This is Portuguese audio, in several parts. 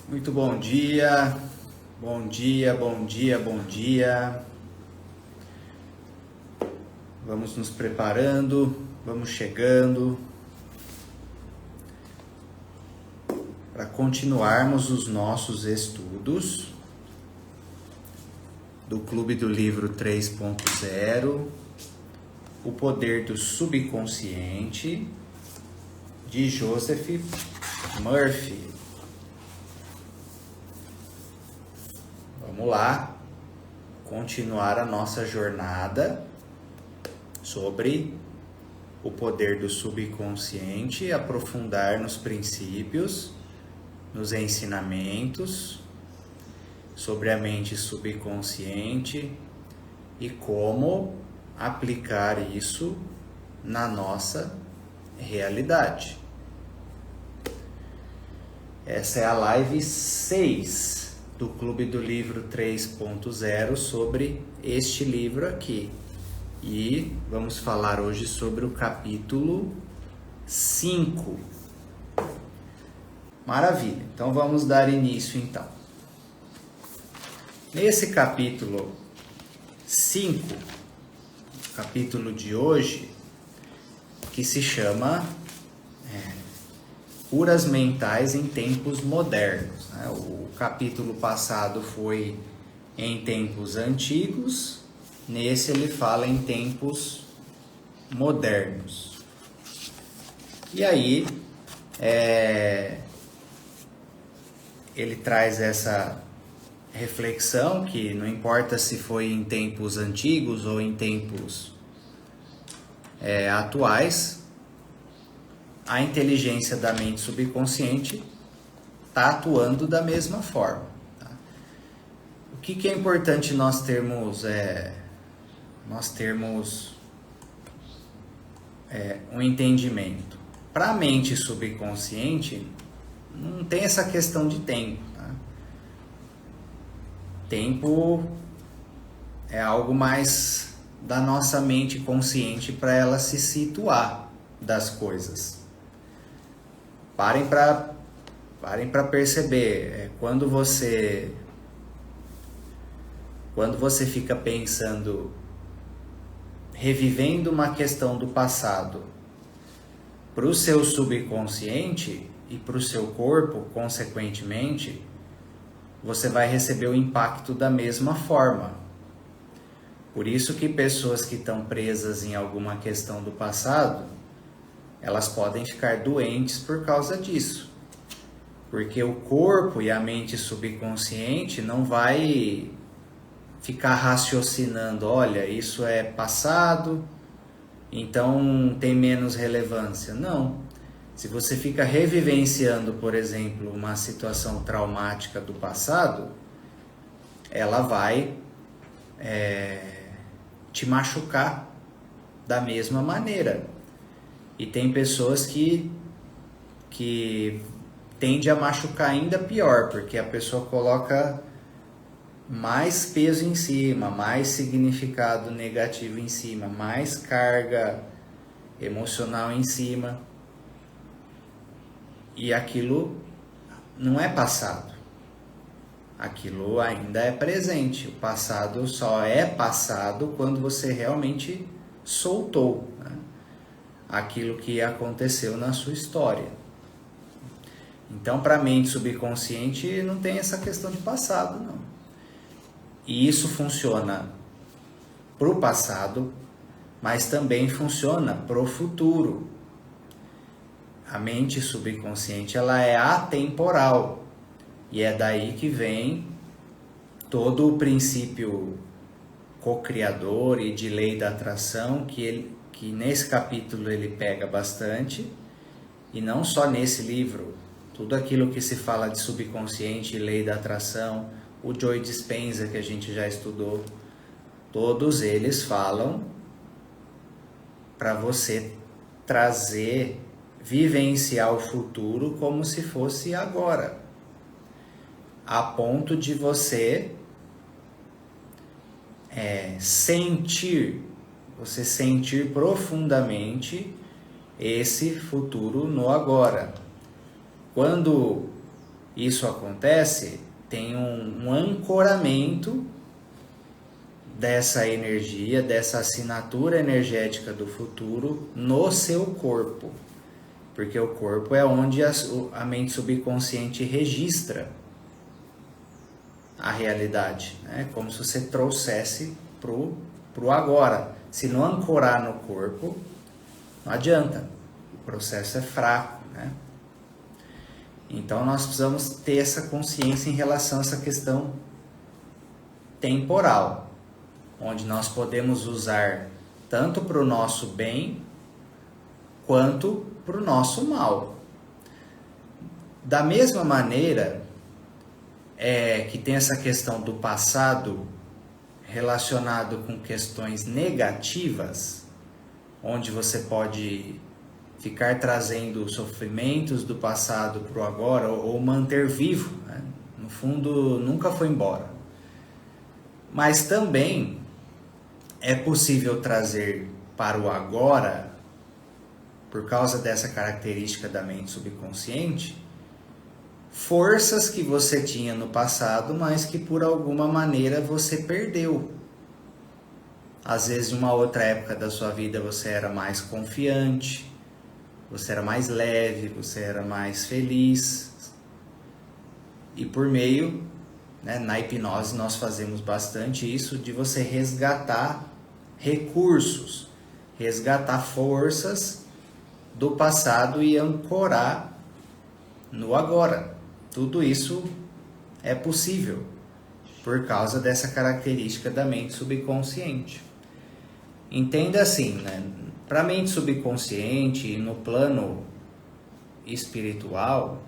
Muito bom dia, bom dia, bom dia, bom dia. Vamos nos preparando, vamos chegando para continuarmos os nossos estudos do Clube do Livro 3.0, O Poder do Subconsciente, de Joseph Murphy. Vamos lá, continuar a nossa jornada sobre o poder do subconsciente, aprofundar nos princípios, nos ensinamentos sobre a mente subconsciente e como aplicar isso na nossa realidade. Essa é a live 6 do Clube do Livro 3.0 sobre este livro aqui. E vamos falar hoje sobre o capítulo 5. Maravilha, então vamos dar início então. Nesse capítulo 5, capítulo de hoje, que se chama Curas Mentais em Tempos Modernos. O capítulo passado foi em tempos antigos, nesse ele fala em tempos modernos. E aí, ele traz essa reflexão que não importa se foi em tempos antigos ou em tempos atuais, a inteligência da mente subconsciente está atuando da mesma forma. Tá? O que é importante nós termos um entendimento? Para a mente subconsciente, não tem essa questão de tempo. Tá? Tempo é algo mais da nossa mente consciente para ela se situar das coisas. Parem para perceber, quando você fica pensando, revivendo uma questão do passado, para o seu subconsciente e para o seu corpo, consequentemente, você vai receber o impacto da mesma forma. Por isso que pessoas que estão presas em alguma questão do passado, elas podem ficar doentes por causa disso. Porque o corpo e a mente subconsciente não vai ficar raciocinando, olha, isso é passado, então tem menos relevância. Não. Se você fica revivenciando, por exemplo, uma situação traumática do passado, ela vai te machucar da mesma maneira. E tem pessoas que tende a machucar ainda pior, porque a pessoa coloca mais peso em cima, mais significado negativo em cima, mais carga emocional em cima. E aquilo não é passado. Aquilo ainda é presente. O passado só é passado quando você realmente soltou, né, aquilo que aconteceu na sua história. Então, para a mente subconsciente não tem essa questão de passado, não. E isso funciona para o passado, mas também funciona para o futuro. A mente subconsciente, ela é atemporal. E é daí que vem todo o princípio co-criador e de lei da atração, que nesse capítulo ele pega bastante. E não só nesse livro. Tudo aquilo que se fala de subconsciente e lei da atração, o Joe Dispenza, que a gente já estudou, todos eles falam para você vivenciar o futuro como se fosse agora, a ponto de você sentir profundamente esse futuro no agora. Quando isso acontece, tem um ancoramento dessa energia, dessa assinatura energética do futuro no seu corpo. Porque o corpo é onde a mente subconsciente registra a realidade, né? Como se você trouxesse pro agora. Se não ancorar no corpo, não adianta. O processo é fraco, né? Então nós precisamos ter essa consciência em relação a essa questão temporal, onde nós podemos usar tanto para o nosso bem quanto para o nosso mal. Da mesma maneira que tem essa questão do passado relacionado com questões negativas, onde você pode ficar trazendo sofrimentos do passado para o agora ou manter vivo, né? No fundo, nunca foi embora. Mas também é possível trazer para o agora, por causa dessa característica da mente subconsciente, forças que você tinha no passado, mas que por alguma maneira você perdeu. Às vezes, em uma outra época da sua vida, você era mais confiante, você era mais leve, você era mais feliz. E por meio, né, na hipnose nós fazemos bastante isso, de você resgatar recursos, resgatar forças do passado e ancorar no agora. Tudo isso é possível por causa dessa característica da mente subconsciente. Entenda assim, né? Para a mente subconsciente e no plano espiritual,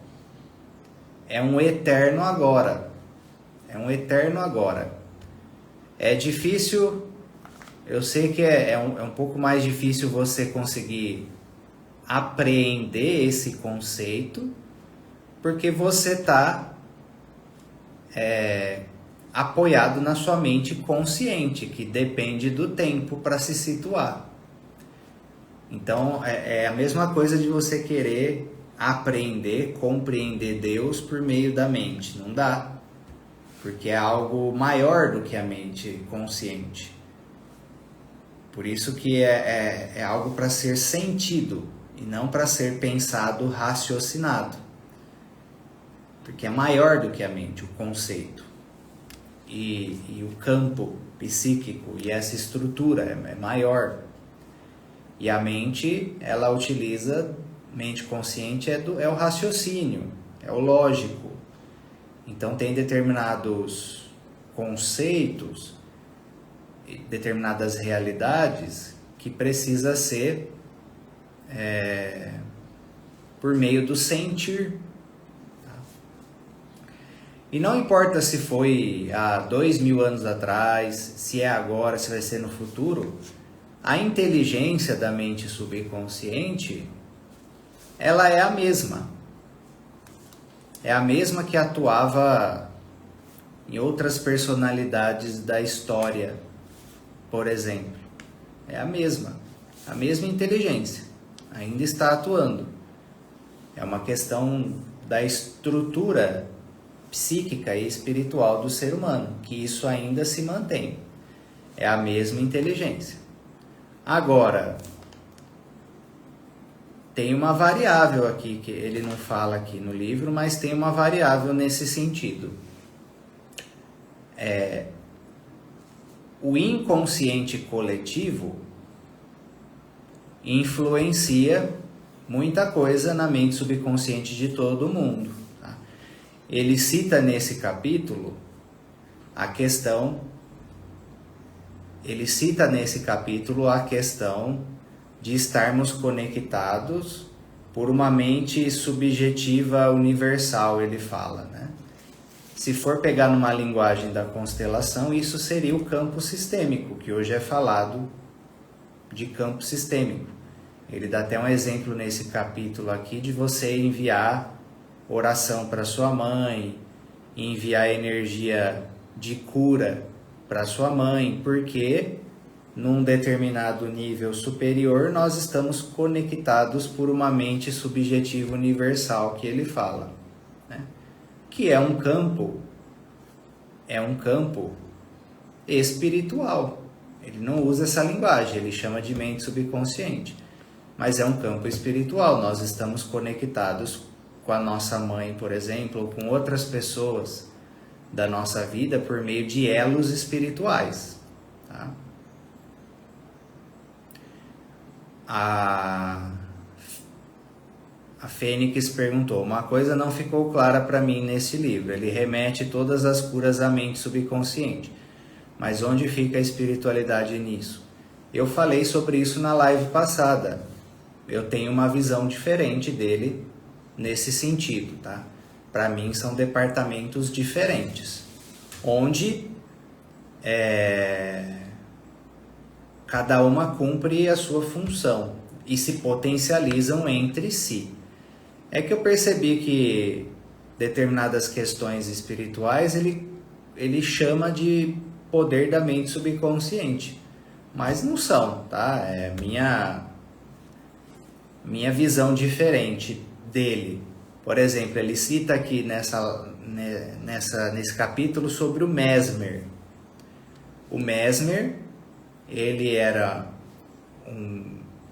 é um eterno agora. É um eterno agora. É difícil, eu sei que é um pouco mais difícil você conseguir apreender esse conceito, porque você está apoiado na sua mente consciente, que depende do tempo para se situar. Então, é a mesma coisa de você querer aprender, compreender Deus por meio da mente. Não dá, porque é algo maior do que a mente consciente. Por isso que é algo para ser sentido e não para ser pensado, raciocinado. Porque é maior do que a mente, o conceito. E o campo psíquico e essa estrutura é maior. E a mente, ela utiliza, mente consciente é o raciocínio, é o lógico. Então tem determinados conceitos, determinadas realidades que precisa ser por meio do sentir. E não importa se foi há 2000 anos atrás, se é agora, se vai ser no futuro, a inteligência da mente subconsciente, ela é a mesma. É a mesma que atuava em outras personalidades da história, por exemplo. É a mesma inteligência, ainda está atuando. É uma questão da estrutura psíquica e espiritual do ser humano, que isso ainda se mantém. É a mesma inteligência. Agora, tem uma variável aqui, que ele não fala aqui no livro, mas tem uma variável nesse sentido. O inconsciente coletivo influencia muita coisa na mente subconsciente de todo mundo. Tá? Ele cita nesse capítulo a questão de estarmos conectados por uma mente subjetiva universal, ele fala, né? Se for pegar numa linguagem da constelação, isso seria o campo sistêmico, que hoje é falado de campo sistêmico. Ele dá até um exemplo nesse capítulo aqui de você enviar oração para sua mãe, enviar energia de cura para sua mãe, porque num determinado nível superior nós estamos conectados por uma mente subjetiva universal que ele fala, né? que é um campo espiritual. Ele não usa essa linguagem, ele chama de mente subconsciente, mas é um campo espiritual. Nós estamos conectados com a nossa mãe, por exemplo, ou com outras pessoas da nossa vida por meio de elos espirituais, tá? A Fênix perguntou: uma coisa não ficou clara para mim nesse livro. Ele remete todas as curas à mente subconsciente, mas onde fica a espiritualidade nisso? Eu falei sobre isso na live passada. Eu tenho uma visão diferente dele nesse sentido, tá? Para mim são departamentos diferentes, onde cada uma cumpre a sua função e se potencializam entre si. É que eu percebi que determinadas questões espirituais ele chama de poder da mente subconsciente, mas não são, tá? É minha visão diferente dele. Por exemplo, ele cita aqui nesse capítulo sobre o Mesmer. O Mesmer, ele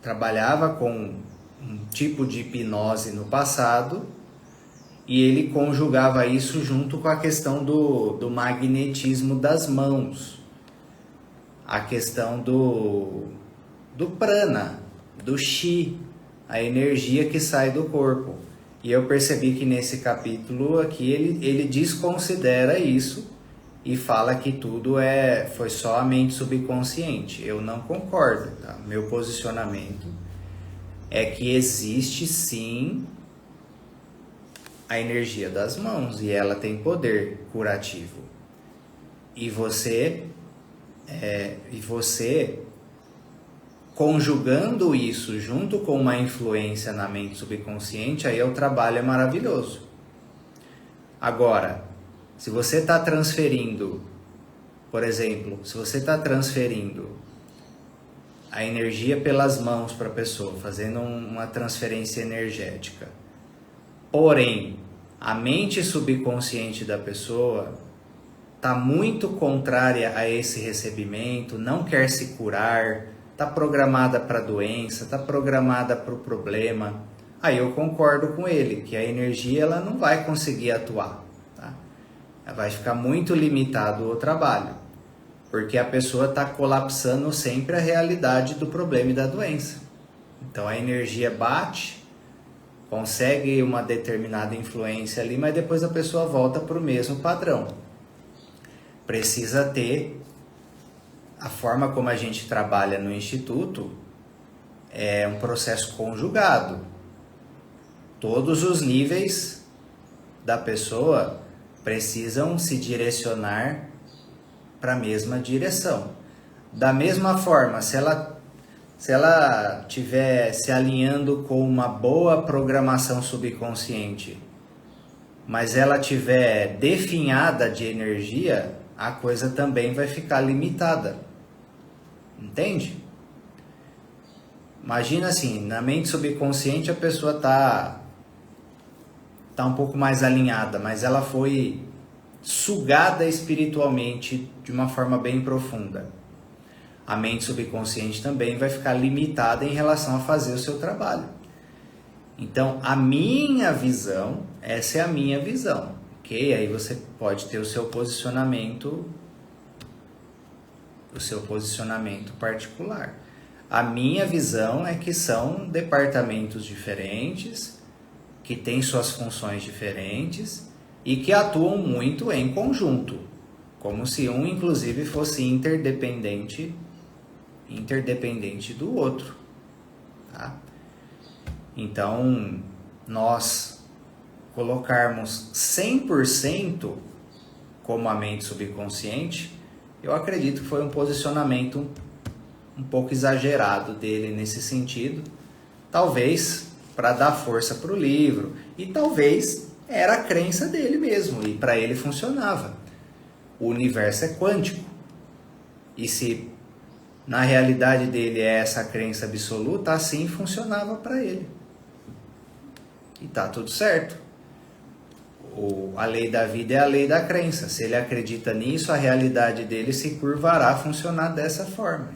trabalhava com um tipo de hipnose no passado e ele conjugava isso junto com a questão do magnetismo das mãos, a questão do prana, do chi, a energia que sai do corpo. E eu percebi que nesse capítulo aqui ele desconsidera isso e fala que tudo foi só a mente subconsciente. Eu não concordo, tá? Meu posicionamento é que existe sim a energia das mãos e ela tem poder curativo. E você conjugando isso junto com uma influência na mente subconsciente, aí o trabalho é maravilhoso. Agora, se você está transferindo, por exemplo, se você está transferindo a energia pelas mãos para a pessoa, fazendo uma transferência energética, porém, a mente subconsciente da pessoa está muito contrária a esse recebimento, não quer se curar, está programada para a doença, está programada para o problema, aí eu concordo com ele, que a energia ela não vai conseguir atuar, tá? Ela vai ficar muito limitado o trabalho, porque a pessoa está colapsando sempre a realidade do problema e da doença. Então a energia bate, consegue uma determinada influência ali, mas depois a pessoa volta para o mesmo padrão. Precisa ter a forma como a gente trabalha no Instituto, é um processo conjugado. Todos os níveis da pessoa precisam se direcionar para a mesma direção. Da mesma forma, se ela estiver se alinhando com uma boa programação subconsciente, mas ela estiver definhada de energia, a coisa também vai ficar limitada. Entende? Imagina assim, na mente subconsciente a pessoa tá um pouco mais alinhada, mas ela foi sugada espiritualmente de uma forma bem profunda. A mente subconsciente também vai ficar limitada em relação a fazer o seu trabalho. Então, a minha visão, essa é a minha visão, ok? Aí você pode ter o seu posicionamento particular. A minha visão é que são departamentos diferentes, que têm suas funções diferentes e que atuam muito em conjunto, como se um, inclusive, fosse interdependente do outro, tá? Então, nós colocarmos 100% como a mente subconsciente, eu acredito que foi um posicionamento um pouco exagerado dele nesse sentido, talvez para dar força para o livro, e talvez era a crença dele mesmo, e para ele funcionava. O universo é quântico, e se na realidade dele é essa crença absoluta, assim funcionava para ele. E tá tudo certo. A lei da vida é a lei da crença. Se ele acredita nisso, a realidade dele se curvará a funcionar dessa forma.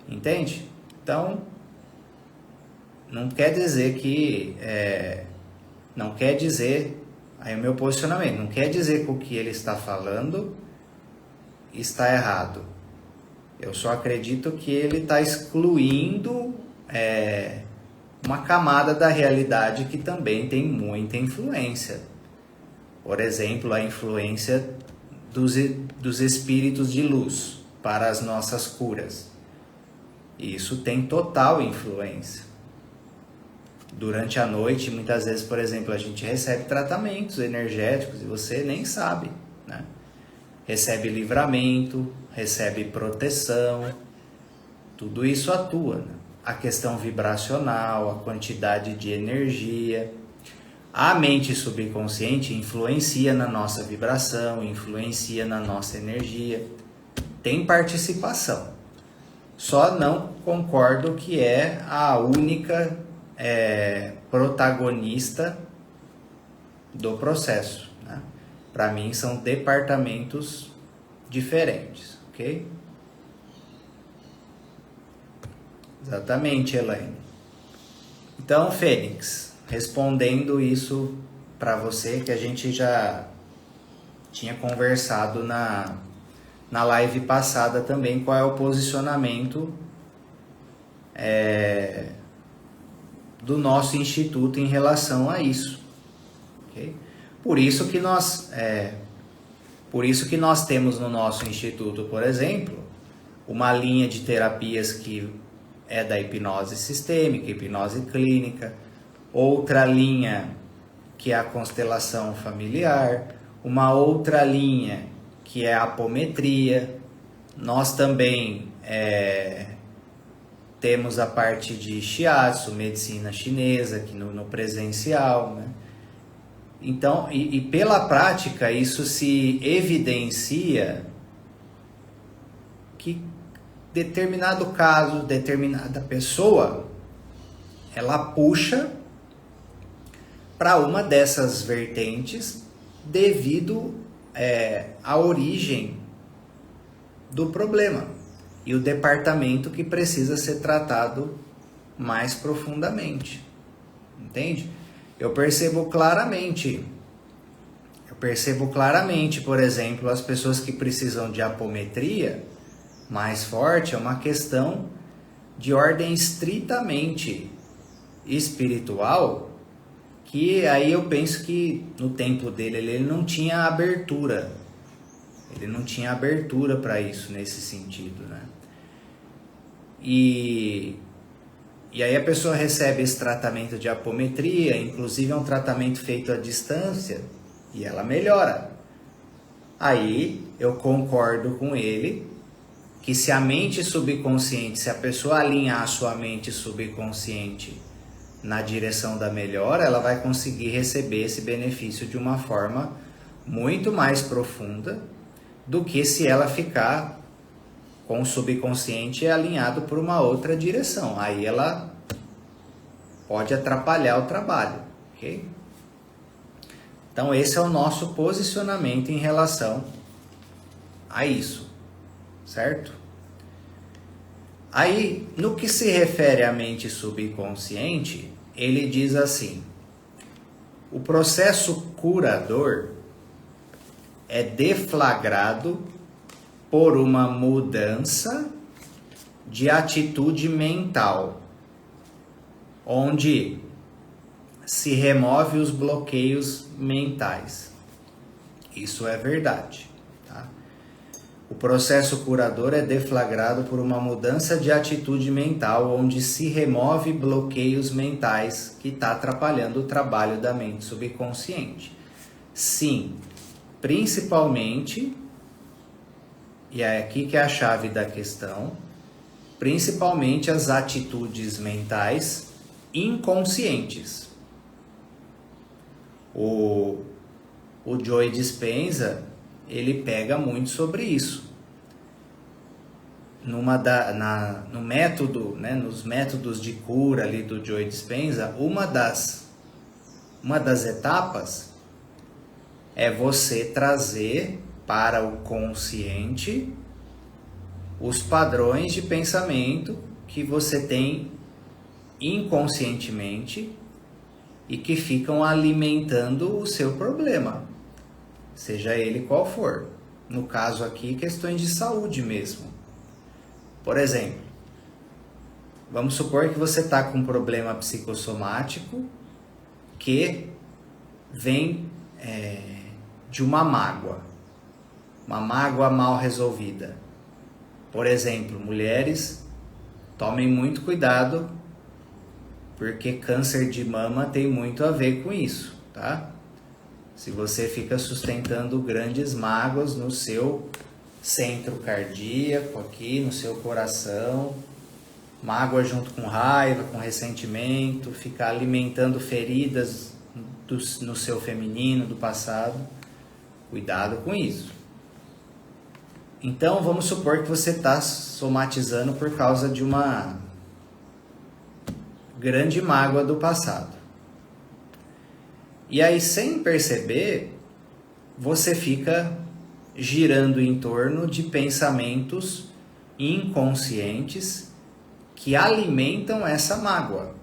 Entende? Então, não quer dizer que... não quer dizer... Aí o meu posicionamento, não quer dizer que o que ele está falando está errado. Eu só acredito que ele está excluindo uma camada da realidade que também tem muita influência. Por exemplo, a influência dos espíritos de luz para as nossas curas. Isso tem total influência. Durante a noite, muitas vezes, por exemplo, a gente recebe tratamentos energéticos e você nem sabe, né? Recebe livramento, recebe proteção, tudo isso atua, né? A questão vibracional, a quantidade de energia. A mente subconsciente influencia na nossa vibração, influencia na nossa energia, tem participação. Só não concordo que é a única protagonista do processo, né? Para mim são departamentos diferentes, ok? Exatamente, Elaine. Então, Fênix, respondendo isso para você, que a gente já tinha conversado na live passada também, qual é o posicionamento do nosso instituto em relação a isso, okay? Por isso que nós temos no nosso instituto, por exemplo, uma linha de terapias que é da hipnose sistêmica, hipnose clínica, outra linha que é a constelação familiar, uma outra linha que é a apometria. Nós também temos a parte de shiatsu, medicina chinesa, aqui no presencial, né? Então, e pela prática, isso se evidencia que determinado caso, determinada pessoa, ela puxa para uma dessas vertentes devido à origem do problema e o departamento que precisa ser tratado mais profundamente, entende? Eu percebo claramente, por exemplo, as pessoas que precisam de apometria mais forte, é uma questão de ordem estritamente espiritual, que aí eu penso que no tempo dele ele não tinha abertura. Ele não tinha abertura para isso nesse sentido, né? E aí a pessoa recebe esse tratamento de apometria, inclusive é um tratamento feito à distância, e ela melhora. Aí eu concordo com ele que se a mente subconsciente, se a pessoa alinhar a sua mente subconsciente na direção da melhora, ela vai conseguir receber esse benefício de uma forma muito mais profunda do que se ela ficar com o subconsciente alinhado por uma outra direção. Aí ela pode atrapalhar o trabalho, ok? Então esse é o nosso posicionamento em relação a isso, certo? Aí, no que se refere à mente subconsciente, ele diz assim: o processo curador é deflagrado por uma mudança de atitude mental, onde se remove os bloqueios mentais. Isso é verdade, tá? O processo curador é deflagrado por uma mudança de atitude mental, onde se remove bloqueios mentais que está atrapalhando o trabalho da mente subconsciente. Sim, principalmente, e é aqui que é a chave da questão, principalmente as atitudes mentais inconscientes. O Joe Dispenza, ele pega muito sobre isso. No método, né, nos métodos de cura ali do Joe Dispenza, uma das etapas é você trazer para o consciente os padrões de pensamento que você tem inconscientemente e que ficam alimentando o seu problema, seja ele qual for. No caso aqui, questões de saúde mesmo. Por exemplo, vamos supor que você está com um problema psicossomático que vem de uma mágoa mal resolvida. Por exemplo, mulheres, tomem muito cuidado, porque câncer de mama tem muito a ver com isso, tá? Se você fica sustentando grandes mágoas no seu centro cardíaco, aqui no seu coração, mágoa junto com raiva, com ressentimento, ficar alimentando feridas no seu feminino do passado, cuidado com isso. Então, vamos supor que você está somatizando por causa de uma grande mágoa do passado. E aí, sem perceber, você fica girando em torno de pensamentos inconscientes que alimentam essa mágoa.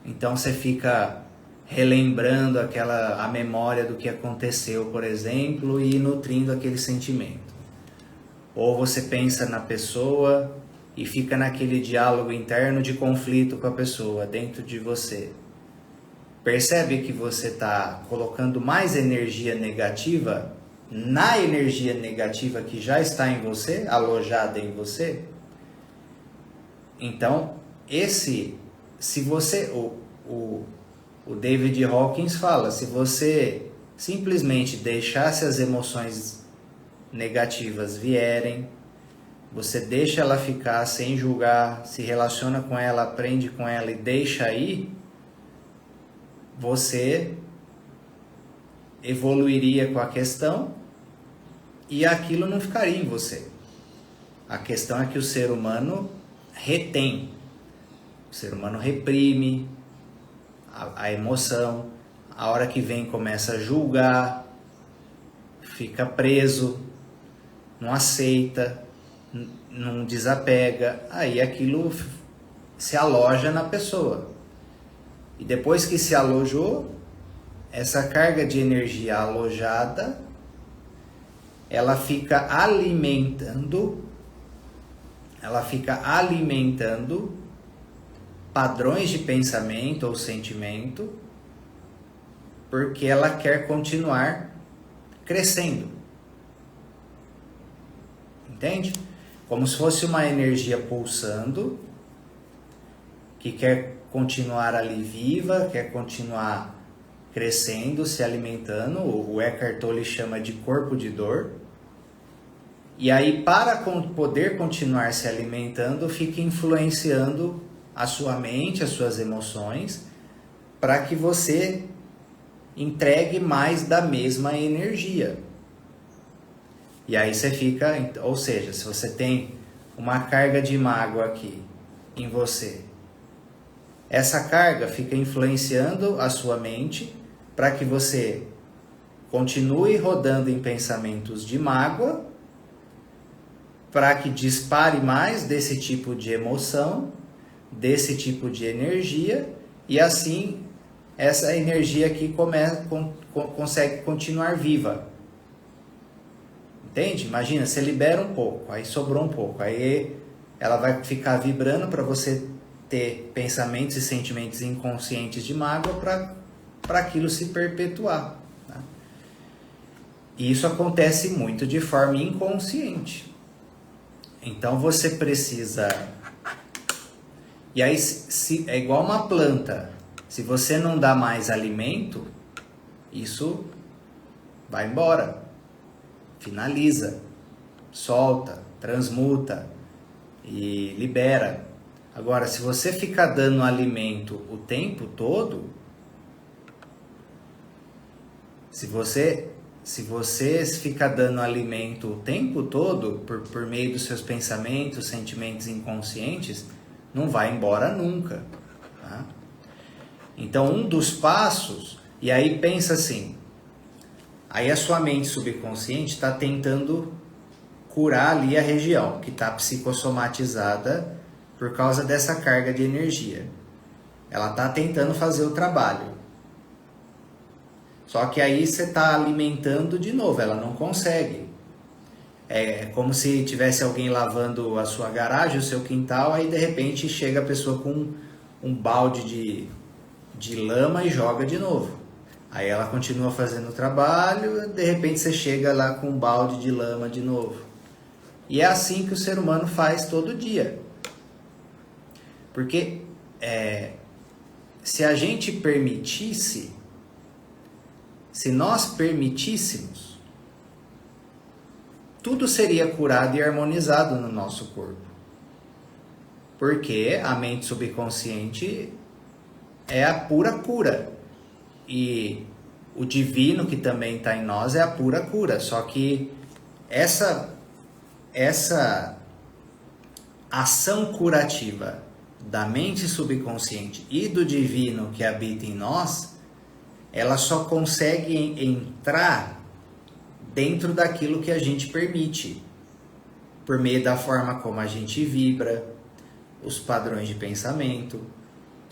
Então, você fica relembrando a memória do que aconteceu, por exemplo, e nutrindo aquele sentimento. Ou você pensa na pessoa e fica naquele diálogo interno de conflito com a pessoa dentro de você. Percebe que você está colocando mais energia negativa na energia negativa que já está em você, alojada em você? Então, se você, o David Hawkins fala, se você simplesmente deixasse as emoções negativas vierem, você deixa ela ficar sem julgar, se relaciona com ela, aprende com ela e deixa aí, você evoluiria com a questão e aquilo não ficaria em você. A questão é que o ser humano retém, o ser humano reprime a emoção, a hora que vem começa a julgar, fica preso, não aceita, não desapega, aí aquilo se aloja na pessoa. E depois que se alojou, essa carga de energia alojada, ela fica alimentando padrões de pensamento ou sentimento, porque ela quer continuar crescendo. Entende? Como se fosse uma energia pulsando, que quer continuar ali viva, quer continuar crescendo, se alimentando. O Eckhart Tolle chama de corpo de dor. E aí, para poder continuar se alimentando, fica influenciando a sua mente, as suas emoções, para que você entregue mais da mesma energia. E aí você fica, ou seja, se você tem uma carga de mágoa aqui em você, essa carga fica influenciando a sua mente para que você continue rodando em pensamentos de mágoa, para que dispare mais desse tipo de emoção, desse tipo de energia, e assim essa energia aqui consegue continuar viva. Entende? Imagina, você libera um pouco, aí sobrou um pouco, aí ela vai ficar vibrando para você ter pensamentos e sentimentos inconscientes de mágoa para aquilo se perpetuar. Tá? E isso acontece muito de forma inconsciente. Então você precisa... E aí é igual uma planta. Se você não dá mais alimento, isso vai embora. Finaliza, solta, transmuta e libera. Agora, se você ficar dando alimento o tempo todo, se você ficar dando alimento o tempo todo, por meio dos seus pensamentos, sentimentos inconscientes, não vai embora nunca. Tá? Então, um dos passos, e aí pensa assim, Aí a sua mente subconsciente está tentando curar ali a região que está psicossomatizada por causa dessa carga de energia. Ela está tentando fazer o trabalho. Só que aí você está alimentando de novo, ela não consegue. É como se tivesse alguém lavando a sua garagem, o seu quintal, aí de repente chega a pessoa com um balde de lama e joga de novo. Aí ela continua fazendo o trabalho, de repente você chega lá com um balde de lama de novo. E é assim que o ser humano faz todo dia. Porque se a gente permitisse, se nós permitíssemos, tudo seria curado e harmonizado no nosso corpo. Porque a mente subconsciente é a pura cura. E o divino que também está em nós é a pura cura. Só que essa ação curativa da mente subconsciente e do divino que habita em nós, ela só consegue entrar dentro daquilo que a gente permite, por meio da forma como a gente vibra, os padrões de pensamento,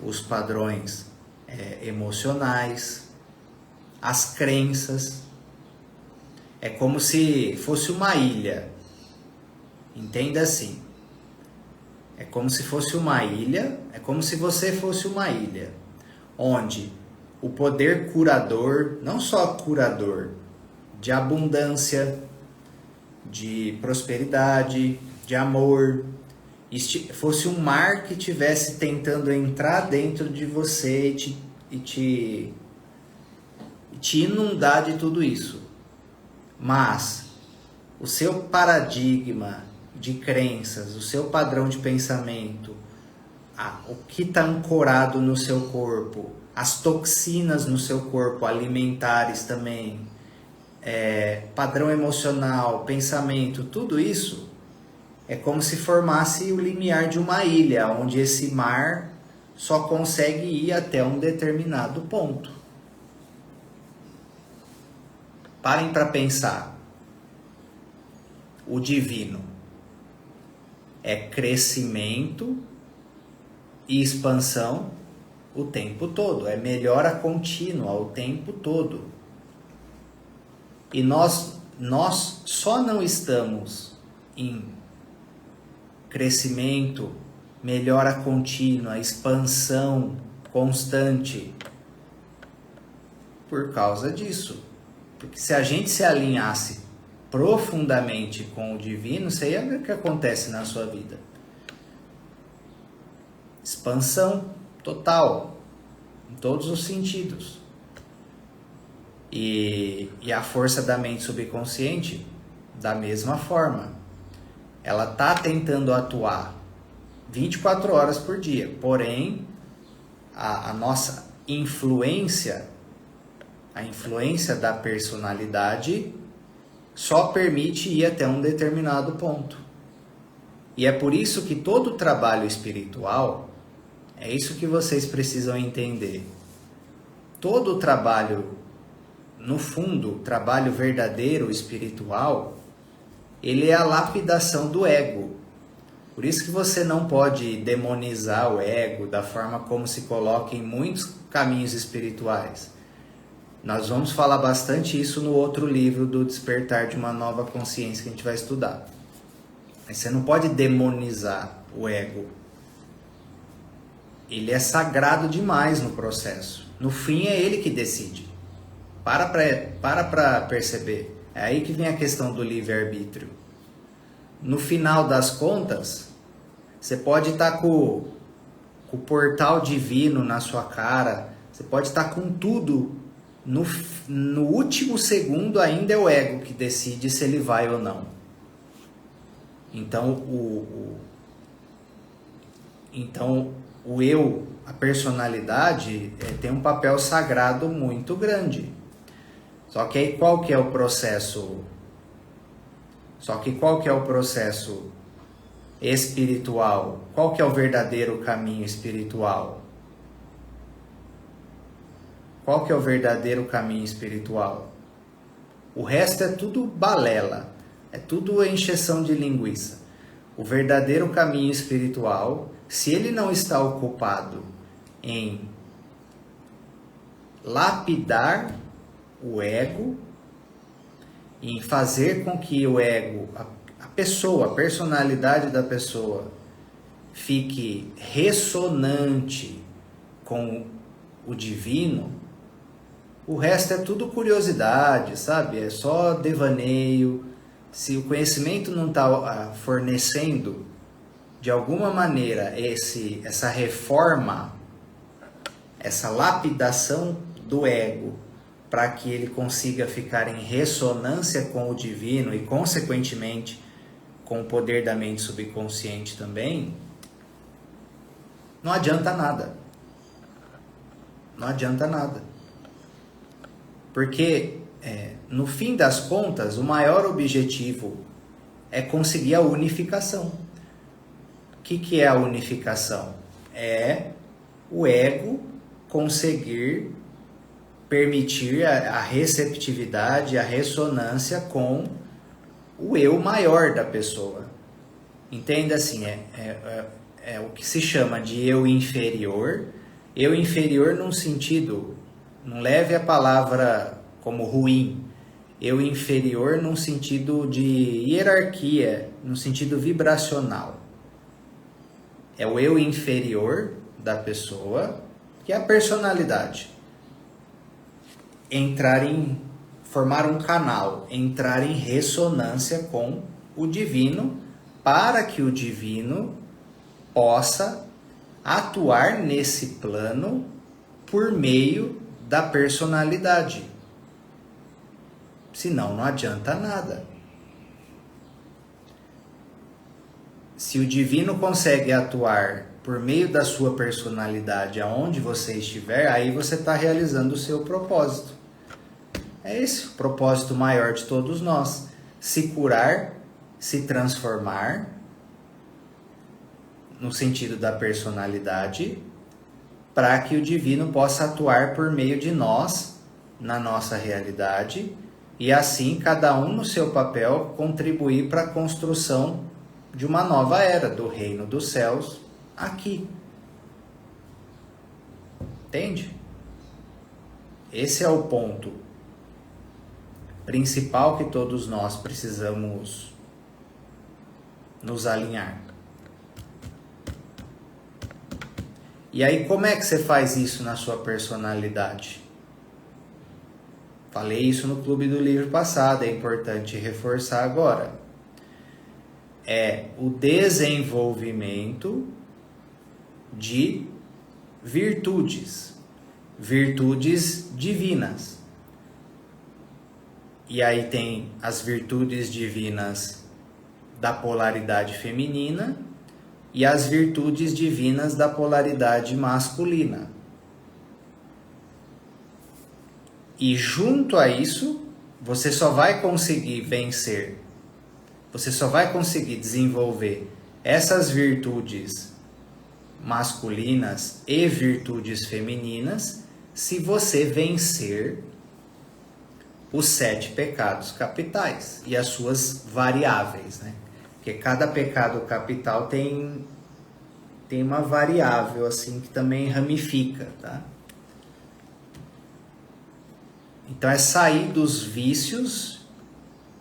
os padrões emocionais, as crenças. É como se fosse uma ilha. Entenda assim. É como se fosse uma ilha, é como se você fosse uma ilha, onde o poder curador, não só curador, de abundância, de prosperidade, de amor, fosse um mar que estivesse tentando entrar dentro de você e te inundar de tudo isso. Mas o seu paradigma de crenças, o seu padrão de pensamento, o que está ancorado no seu corpo, as toxinas no seu corpo, alimentares também, padrão emocional, pensamento, tudo isso é como se formasse o limiar de uma ilha, onde esse mar só consegue ir até um determinado ponto. Parem para pensar. O divino é crescimento e expansão o tempo todo, é melhora contínua o tempo todo. E nós só não estamos em crescimento, melhora contínua, expansão constante por causa disso. Porque se a gente se alinhasse profundamente com o divino, você ia ver o que acontece na sua vida. Expansão total, em todos os sentidos. E a força da mente subconsciente, da mesma forma. Ela está tentando atuar 24 horas por dia, porém, a nossa influência, a influência da personalidade, só permite ir até um determinado ponto. E é por isso que todo o trabalho espiritual, é isso que vocês precisam entender. Todo o trabalho, no fundo, o trabalho verdadeiro espiritual, ele é a lapidação do ego. Por isso que você não pode demonizar o ego da forma como se coloca em muitos caminhos espirituais. Nós vamos falar bastante isso no outro livro do Despertar de uma Nova Consciência que a gente vai estudar. Mas você não pode demonizar o ego. Ele é sagrado demais no processo. No fim é ele que decide. Para perceber. É aí que vem a questão do livre-arbítrio. No final das contas, você pode estar com o portal divino na sua cara, você pode estar com tudo. No último segundo ainda é o ego que decide se ele vai ou não. Então o eu, a personalidade, tem um papel sagrado muito grande. Só que aí qual que é o processo? Qual que é o processo espiritual? Qual que é o verdadeiro caminho espiritual? Qual que é o verdadeiro caminho espiritual? O resto é tudo balela, é tudo encheção de linguiça. O verdadeiro caminho espiritual, se ele não está ocupado em lapidar o ego, em fazer com que o ego, a pessoa, a personalidade da pessoa, fique ressonante com o divino, o resto é tudo curiosidade, sabe? É só devaneio. Se o conhecimento não está fornecendo, de alguma maneira, essa reforma, essa lapidação do ego, para que ele consiga ficar em ressonância com o divino e, consequentemente, com o poder da mente subconsciente também, não adianta nada. Não adianta nada. Porque, no fim das contas, o maior objetivo é conseguir a unificação. O que é a unificação? É o ego conseguir permitir a receptividade, a ressonância com o eu maior da pessoa. Entenda assim, é o que se chama de eu inferior. Eu inferior num sentido, não leve a palavra como ruim. Eu inferior num sentido de hierarquia, num sentido vibracional. É o eu inferior da pessoa, que é a personalidade. Formar um canal, entrar em ressonância com o divino, para que o divino possa atuar nesse plano por meio da personalidade. Senão não adianta nada. Se o divino consegue atuar por meio da sua personalidade aonde você estiver, aí você está realizando o seu propósito. É esse o propósito maior de todos nós. Se curar, se transformar, no sentido da personalidade, para que o divino possa atuar por meio de nós, na nossa realidade, e assim cada um no seu papel contribuir para a construção de uma nova era do reino dos céus aqui. Entende? Esse é o ponto principal que todos nós precisamos nos alinhar. E aí, como é que você faz isso na sua personalidade? Falei isso no Clube do Livro passado, é importante reforçar agora. É o desenvolvimento de virtudes divinas. E aí tem as virtudes divinas da polaridade feminina e as virtudes divinas da polaridade masculina. E junto a isso, você só vai conseguir vencer, você só vai conseguir desenvolver essas virtudes masculinas e virtudes femininas se você vencer os 7 pecados capitais e as suas variáveis, né? Porque cada pecado capital tem uma variável assim que também ramifica, tá? Então é sair dos vícios,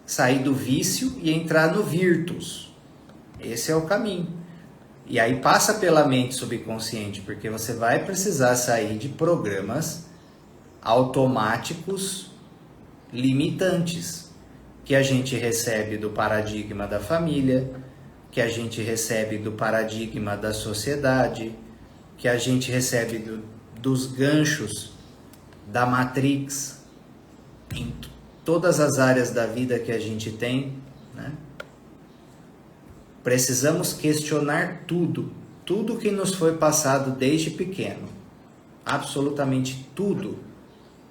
sair do vício e entrar no virtus. Esse é o caminho. E aí passa pela mente subconsciente, porque você vai precisar sair de programas automáticos limitantes que a gente recebe do paradigma da família, que a gente recebe do paradigma da sociedade, que a gente recebe dos ganchos da Matrix em todas as áreas da vida que a gente tem, né? Precisamos questionar tudo que nos foi passado desde pequeno. Absolutamente tudo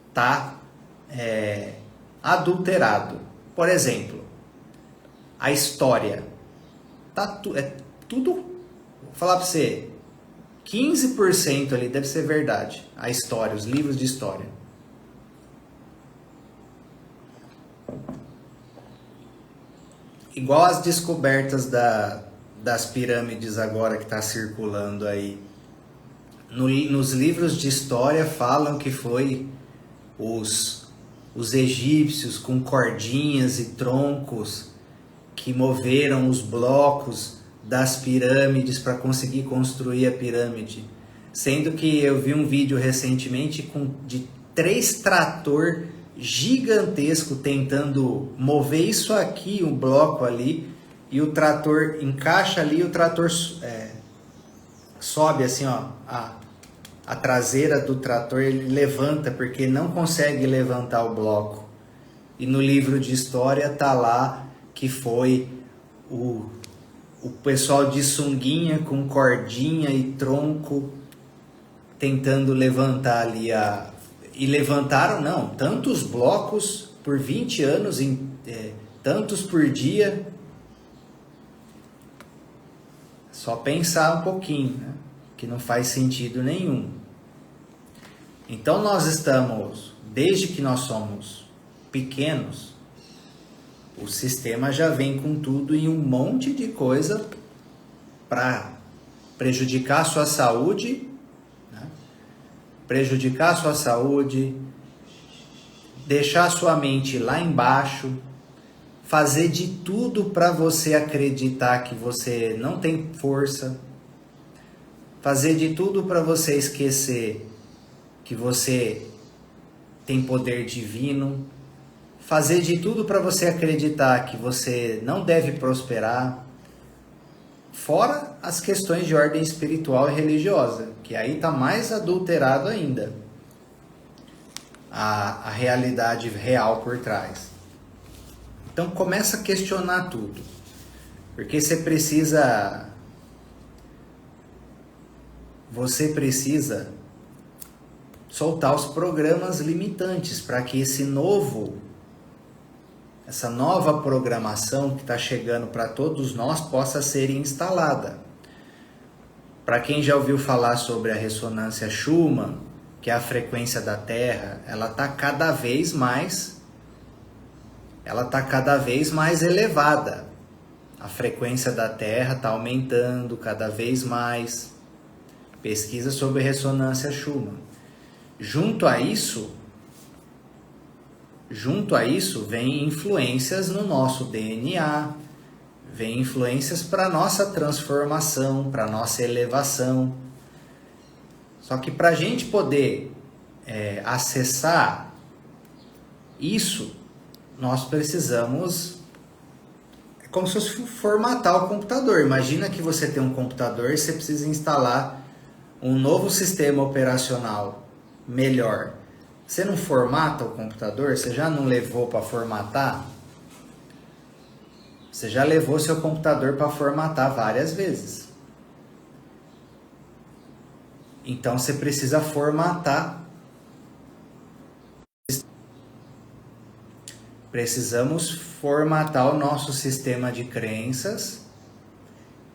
está adulterado. Por exemplo, a história. Tudo, vou falar para você, 15% ali deve ser verdade. A história, os livros de história. igual as descobertas das pirâmides agora que está circulando aí. Nos livros de história falam que foi os egípcios com cordinhas e troncos que moveram os blocos das pirâmides para conseguir construir a pirâmide. Sendo que eu vi um vídeo recentemente de 3 trator gigantesco tentando mover isso aqui, um bloco ali, e o trator encaixa ali, e o trator sobe assim, ó, a traseira do trator ele levanta porque não consegue levantar o bloco. E no livro de história tá lá que foi o pessoal de sunguinha com cordinha e tronco tentando levantar ali e levantaram, não, tantos blocos por 20 anos, tantos por dia. Só pensar um pouquinho, né? Que não faz sentido nenhum. Então nós estamos, desde que nós somos pequenos, o sistema já vem com tudo e um monte de coisa para prejudicar a sua saúde, né? Prejudicar a sua saúde, deixar a sua mente lá embaixo, fazer de tudo para você acreditar que você não tem força, fazer de tudo para você esquecer que você tem poder divino, fazer de tudo para você acreditar que você não deve prosperar, fora as questões de ordem espiritual e religiosa, que aí está mais adulterado ainda a realidade real por trás. Então começa a questionar tudo, porque você precisa soltar os programas limitantes para que essa nova programação que está chegando para todos nós possa ser instalada. Para quem já ouviu falar sobre a ressonância Schumann, que é a frequência da Terra, ela está cada vez mais elevada. A frequência da Terra está aumentando cada vez mais. Pesquisa sobre ressonância Schumann. Junto a isso vem influências no nosso DNA, vem influências para a nossa transformação, para a nossa elevação. Só que para a gente poder acessar isso, nós precisamos... É como se fosse formatar o computador. Imagina que você tem um computador e você precisa instalar um novo sistema operacional melhor. Você não formata o computador? Você já não levou para formatar? Você já levou seu computador para formatar várias vezes. Então você precisa formatar. Precisamos formatar o nosso sistema de crenças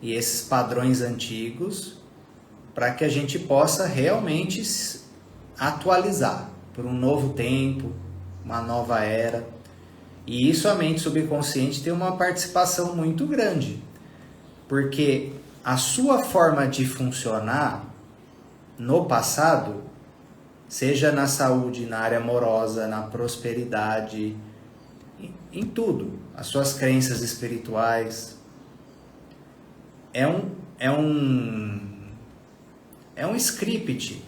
e esses padrões antigos para que a gente possa realmente atualizar por um novo tempo, uma nova era. E isso a mente subconsciente tem uma participação muito grande, porque a sua forma de funcionar no passado, seja na saúde, na área amorosa, na prosperidade, em tudo, as suas crenças espirituais, é um script,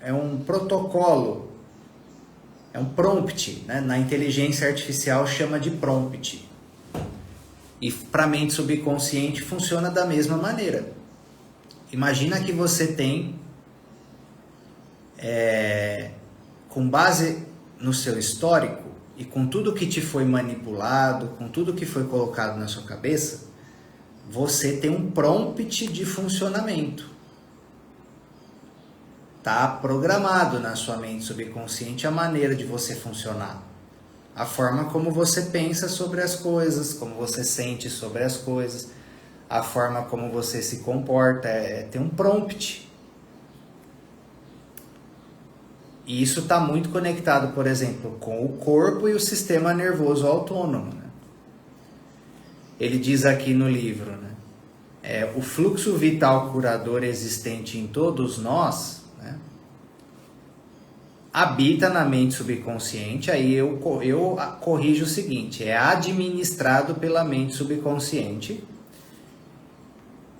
é um protocolo, é um prompt, né? Na inteligência artificial chama de prompt. E para a mente subconsciente funciona da mesma maneira. Imagina que você tem, com base no seu histórico e com tudo que te foi manipulado, com tudo que foi colocado na sua cabeça, você tem um prompt de funcionamento. Está programado na sua mente subconsciente a maneira de você funcionar. A forma como você pensa sobre as coisas, como você sente sobre as coisas, a forma como você se comporta, tem um prompt. E isso está muito conectado, por exemplo, com o corpo e o sistema nervoso autônomo, né? ele diz aqui no livro, né? O fluxo vital curador existente em todos nós, né, habita na mente subconsciente. Aí eu corrijo o seguinte: é administrado pela mente subconsciente.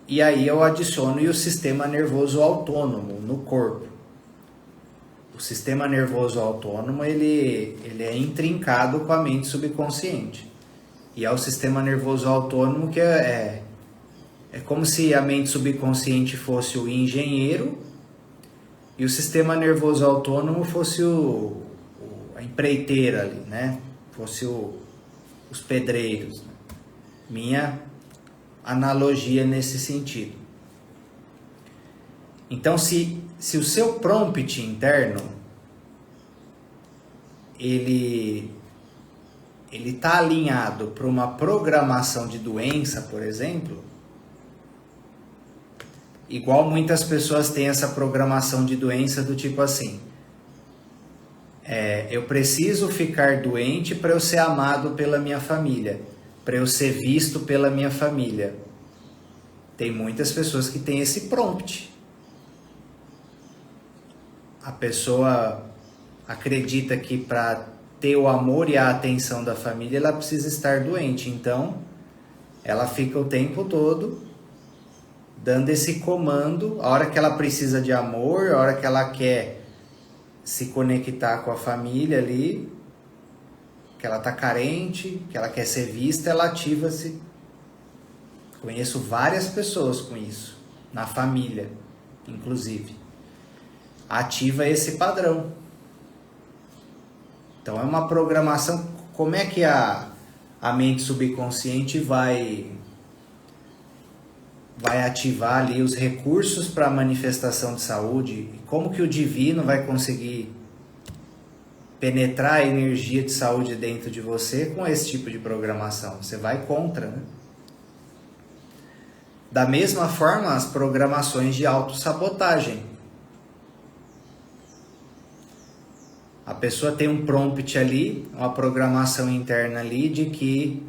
E aí eu adiciono o sistema nervoso autônomo no corpo. O sistema nervoso autônomo ele é intrincado com a mente subconsciente. E é o sistema nervoso autônomo que é como se a mente subconsciente fosse o engenheiro e o sistema nervoso autônomo fosse a empreiteira ali, né? Fosse os pedreiros. Minha analogia nesse sentido. Então, se o seu prompt interno ele está alinhado para uma programação de doença, por exemplo, igual muitas pessoas têm essa programação de doença do tipo assim, eu preciso ficar doente para eu ser amado pela minha família, para eu ser visto pela minha família. Tem muitas pessoas que têm esse prompt. A pessoa acredita que para ter o amor e a atenção da família ela precisa estar doente, então ela fica o tempo todo dando esse comando, a hora que ela precisa de amor, a hora que ela quer se conectar com a família ali, que ela tá carente, que ela quer ser vista, ela ativa-se. Conheço várias pessoas com isso, na família, inclusive. Ativa esse padrão. Então é uma programação. Como é que a mente subconsciente vai ativar ali os recursos para a manifestação de saúde? E como que o divino vai conseguir penetrar a energia de saúde dentro de você com esse tipo de programação? Você vai contra, né? Da mesma forma, as programações de autossabotagem. A pessoa tem um prompt ali, uma programação interna ali de que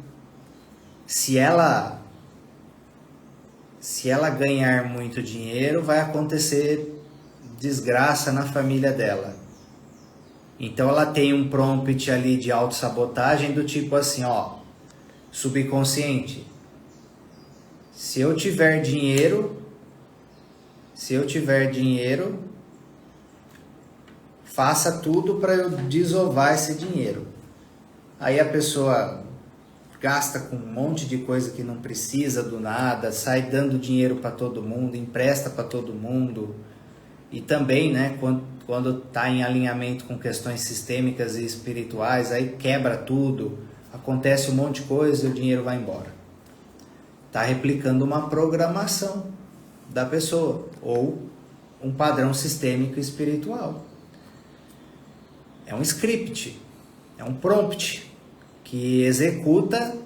se ela ganhar muito dinheiro, vai acontecer desgraça na família dela. Então ela tem um prompt ali de autossabotagem do tipo assim, subconsciente, se eu tiver dinheiro, faça tudo para eu desovar esse dinheiro. Aí a pessoa gasta com um monte de coisa que não precisa do nada, sai dando dinheiro para todo mundo, empresta para todo mundo. E também, né, quando está em alinhamento com questões sistêmicas e espirituais, aí quebra tudo, acontece um monte de coisa e o dinheiro vai embora. Está replicando uma programação da pessoa ou um padrão sistêmico espiritual. É um script, é um prompt que executa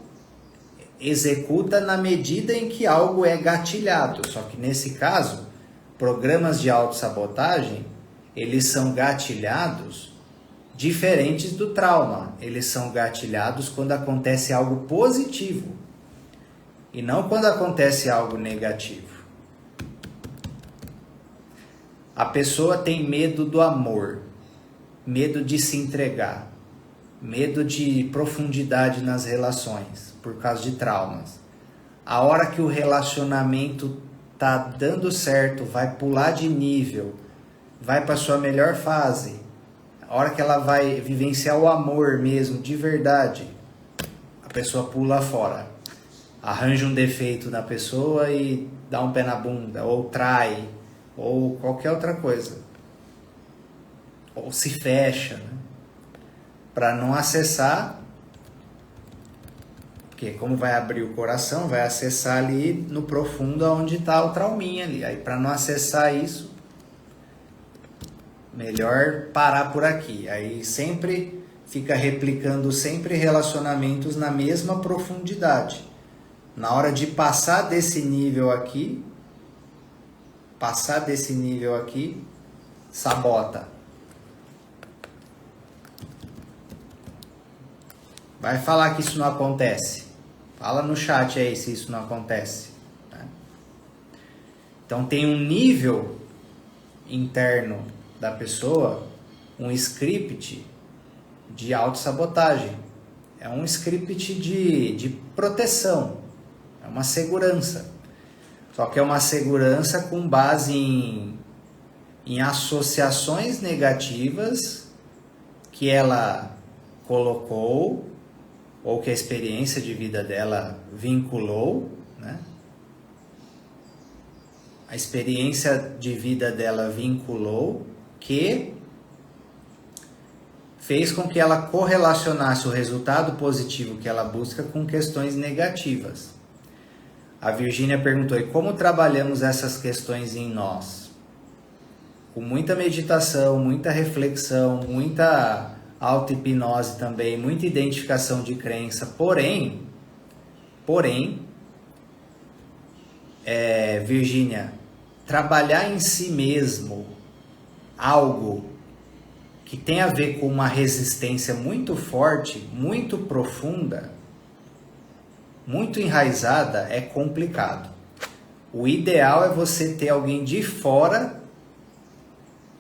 na medida em que algo é gatilhado. Só que nesse caso, programas de autossabotagem, eles são gatilhados diferentes do trauma. Eles são gatilhados quando acontece algo positivo e não quando acontece algo negativo. A pessoa tem medo do amor, medo de se entregar, medo de profundidade nas relações por causa de traumas. A hora que o relacionamento tá dando certo, vai pular de nível, vai para sua melhor fase, a hora que ela vai vivenciar o amor mesmo, de verdade, a pessoa pula fora, arranja um defeito na pessoa e dá um pé na bunda, ou trai, ou qualquer outra coisa, ou se fecha, né? Para não acessar, porque como vai abrir o coração, vai acessar ali no profundo onde está o trauminha ali. Aí para não acessar isso, melhor parar por aqui. Aí sempre fica replicando sempre relacionamentos na mesma profundidade. Na hora de passar desse nível aqui, sabota. Vai falar que isso não acontece. Fala no chat aí se isso não acontece. Né? Então tem um nível interno da pessoa, um script de autossabotagem. É um script de proteção, é uma segurança. Só que é uma segurança com base em associações negativas que ela colocou, ou que a experiência de vida dela vinculou, né? A experiência de vida dela vinculou, que fez com que ela correlacionasse o resultado positivo que ela busca com questões negativas. A Virgínia perguntou, e como trabalhamos essas questões em nós? Com muita meditação, muita reflexão, muita auto-hipnose também, muita identificação de crença, porém, Virgínia, trabalhar em si mesmo algo que tem a ver com uma resistência muito forte, muito profunda, muito enraizada, é complicado. O ideal é você ter alguém de fora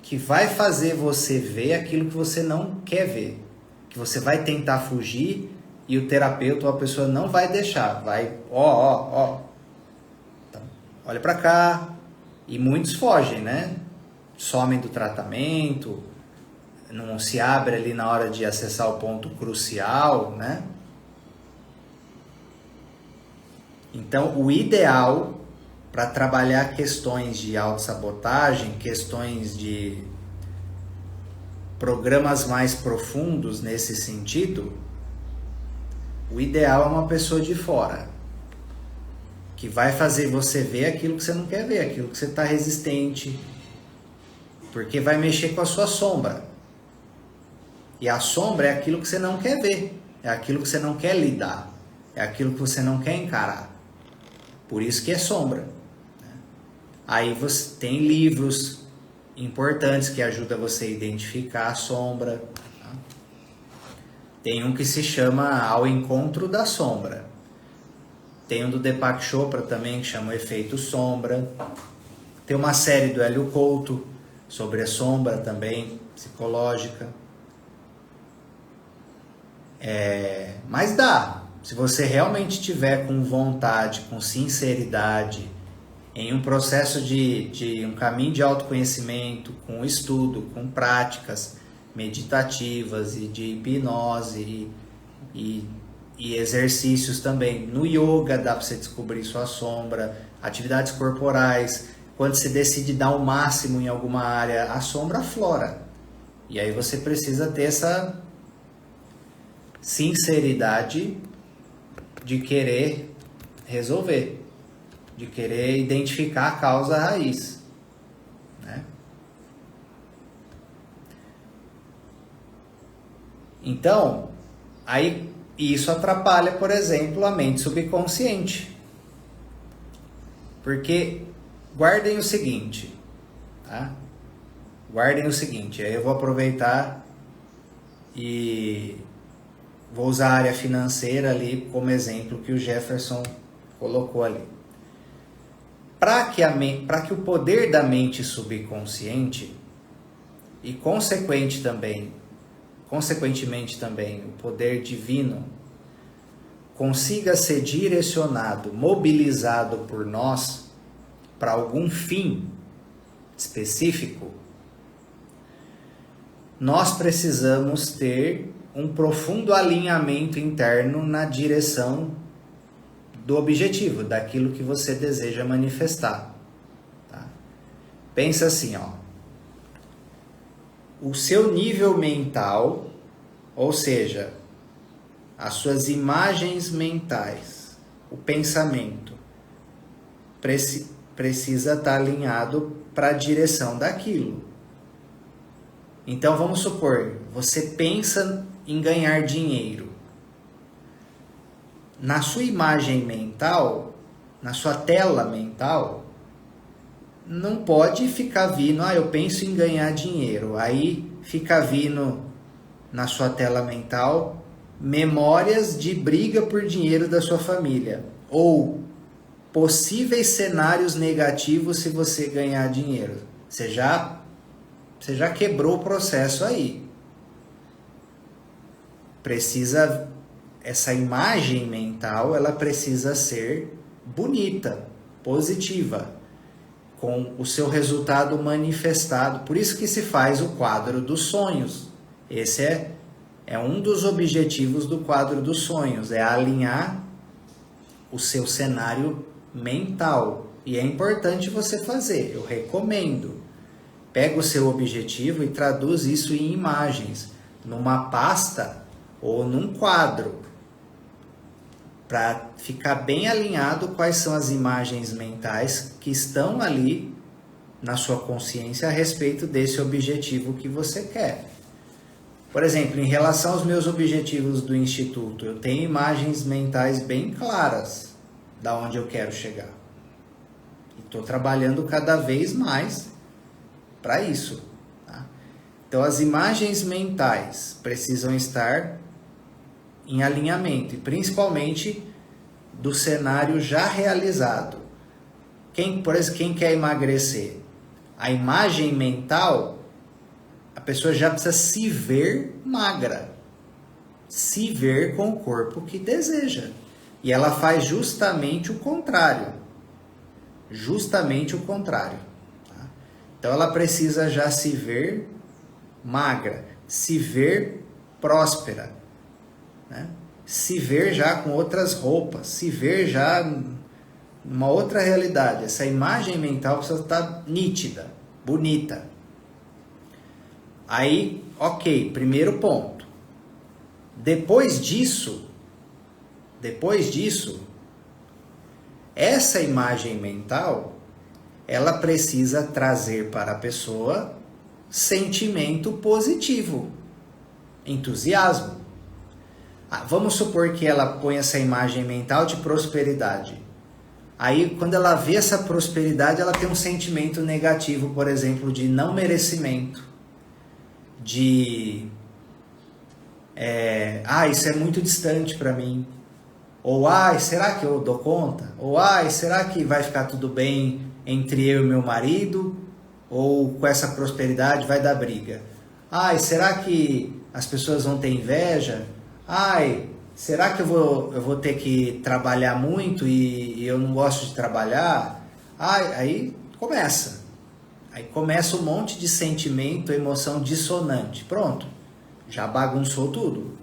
que vai fazer você ver aquilo que você não quer ver, que você vai tentar fugir e o terapeuta ou a pessoa não vai deixar, vai, então, olha para cá, e muitos fogem, né? Somem do tratamento, não se abre ali na hora de acessar o ponto crucial, né? Então, o ideal para trabalhar questões de autossabotagem, questões de programas mais profundos nesse sentido, o ideal é uma pessoa de fora, que vai fazer você ver aquilo que você não quer ver, aquilo que você está resistente, porque vai mexer com a sua sombra. E a sombra é aquilo que você não quer ver, é aquilo que você não quer lidar, é aquilo que você não quer encarar. Por isso que é sombra. Aí você tem livros importantes que ajudam você a identificar a sombra. Tá? Tem um que se chama Ao Encontro da Sombra. Tem um do Deepak Chopra também que chama O Efeito Sombra. Tem uma série do Hélio Couto sobre a sombra também, psicológica. Mas dá. Se você realmente tiver com vontade, com sinceridade, em um processo de um caminho de autoconhecimento, com estudo, com práticas meditativas e de hipnose e exercícios também. No yoga dá para você descobrir sua sombra, atividades corporais. Quando você decide dar o máximo em alguma área, a sombra aflora. E aí você precisa ter essa sinceridade de querer resolver, de querer identificar a causa raiz, né? Então, aí isso atrapalha, por exemplo, a mente subconsciente. Porque guardem o seguinte, tá? Guardem o seguinte, aí eu vou aproveitar e vou usar a área financeira ali como exemplo que o Jefferson colocou ali. Para que o poder da mente subconsciente e consequentemente também o poder divino consiga ser direcionado, mobilizado por nós para algum fim específico, nós precisamos ter um profundo alinhamento interno na direção do objetivo, daquilo que você deseja manifestar. Tá? Pensa assim, ó. O seu nível mental, ou seja, as suas imagens mentais, o pensamento, precisa estar alinhado para a direção daquilo. Então vamos supor, você pensa em ganhar dinheiro. Na sua imagem mental, na sua tela mental, não pode ficar vindo, eu penso em ganhar dinheiro. Aí fica vindo na sua tela mental memórias de briga por dinheiro da sua família, ou possíveis cenários negativos se você ganhar dinheiro. Você já quebrou o processo aí. Essa imagem mental, ela precisa ser bonita, positiva, com o seu resultado manifestado. Por isso que se faz o quadro dos sonhos. Esse é um dos objetivos do quadro dos sonhos, é alinhar o seu cenário mental. E é importante você fazer, eu recomendo. Pega o seu objetivo e traduz isso em imagens, numa pasta ou num quadro, para ficar bem alinhado quais são as imagens mentais que estão ali na sua consciência a respeito desse objetivo que você quer. Por exemplo, em relação aos meus objetivos do Instituto, eu tenho imagens mentais bem claras da onde eu quero chegar. E estou trabalhando cada vez mais para isso. Tá? Então, as imagens mentais precisam estar em alinhamento, e principalmente do cenário já realizado. Por exemplo, quem quer emagrecer? A imagem mental, a pessoa já precisa se ver magra, se ver com o corpo que deseja. E ela faz justamente o contrário. Justamente o contrário. Tá? Então ela precisa já se ver magra, se ver próspera, né? Se ver já com outras roupas, se ver já numa outra realidade. Essa imagem mental precisa estar nítida, bonita. Aí, ok, primeiro ponto. Depois disso, essa imagem mental, ela precisa trazer para a pessoa sentimento positivo, entusiasmo. Vamos supor que ela põe essa imagem mental de prosperidade. Aí, quando ela vê essa prosperidade, ela tem um sentimento negativo, por exemplo, de não merecimento, de isso é muito distante para mim, ou será que eu dou conta? Ou será que vai ficar tudo bem entre eu e meu marido? Ou com essa prosperidade vai dar briga? Será que as pessoas vão ter inveja? Será que eu vou ter que trabalhar muito e eu não gosto de trabalhar? Aí começa. Aí começa um monte de sentimento, emoção dissonante. Pronto, já bagunçou tudo.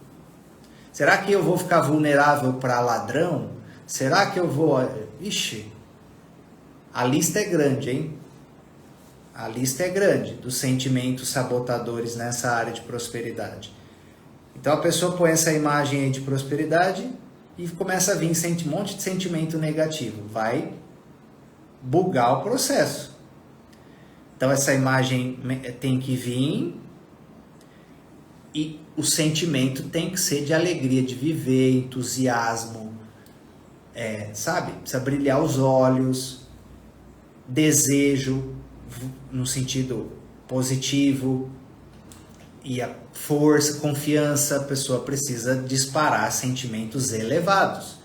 Será que eu vou ficar vulnerável para ladrão? Será que eu vou... Ixi, a lista é grande, hein? A lista é grande dos sentimentos sabotadores nessa área de prosperidade. Então a pessoa põe essa imagem aí de prosperidade e começa a vir um monte de sentimento negativo. Vai bugar o processo. Então essa imagem tem que vir e o sentimento tem que ser de alegria de viver, entusiasmo, sabe? Precisa brilhar os olhos, desejo no sentido positivo, e a força, confiança. A pessoa precisa disparar sentimentos elevados.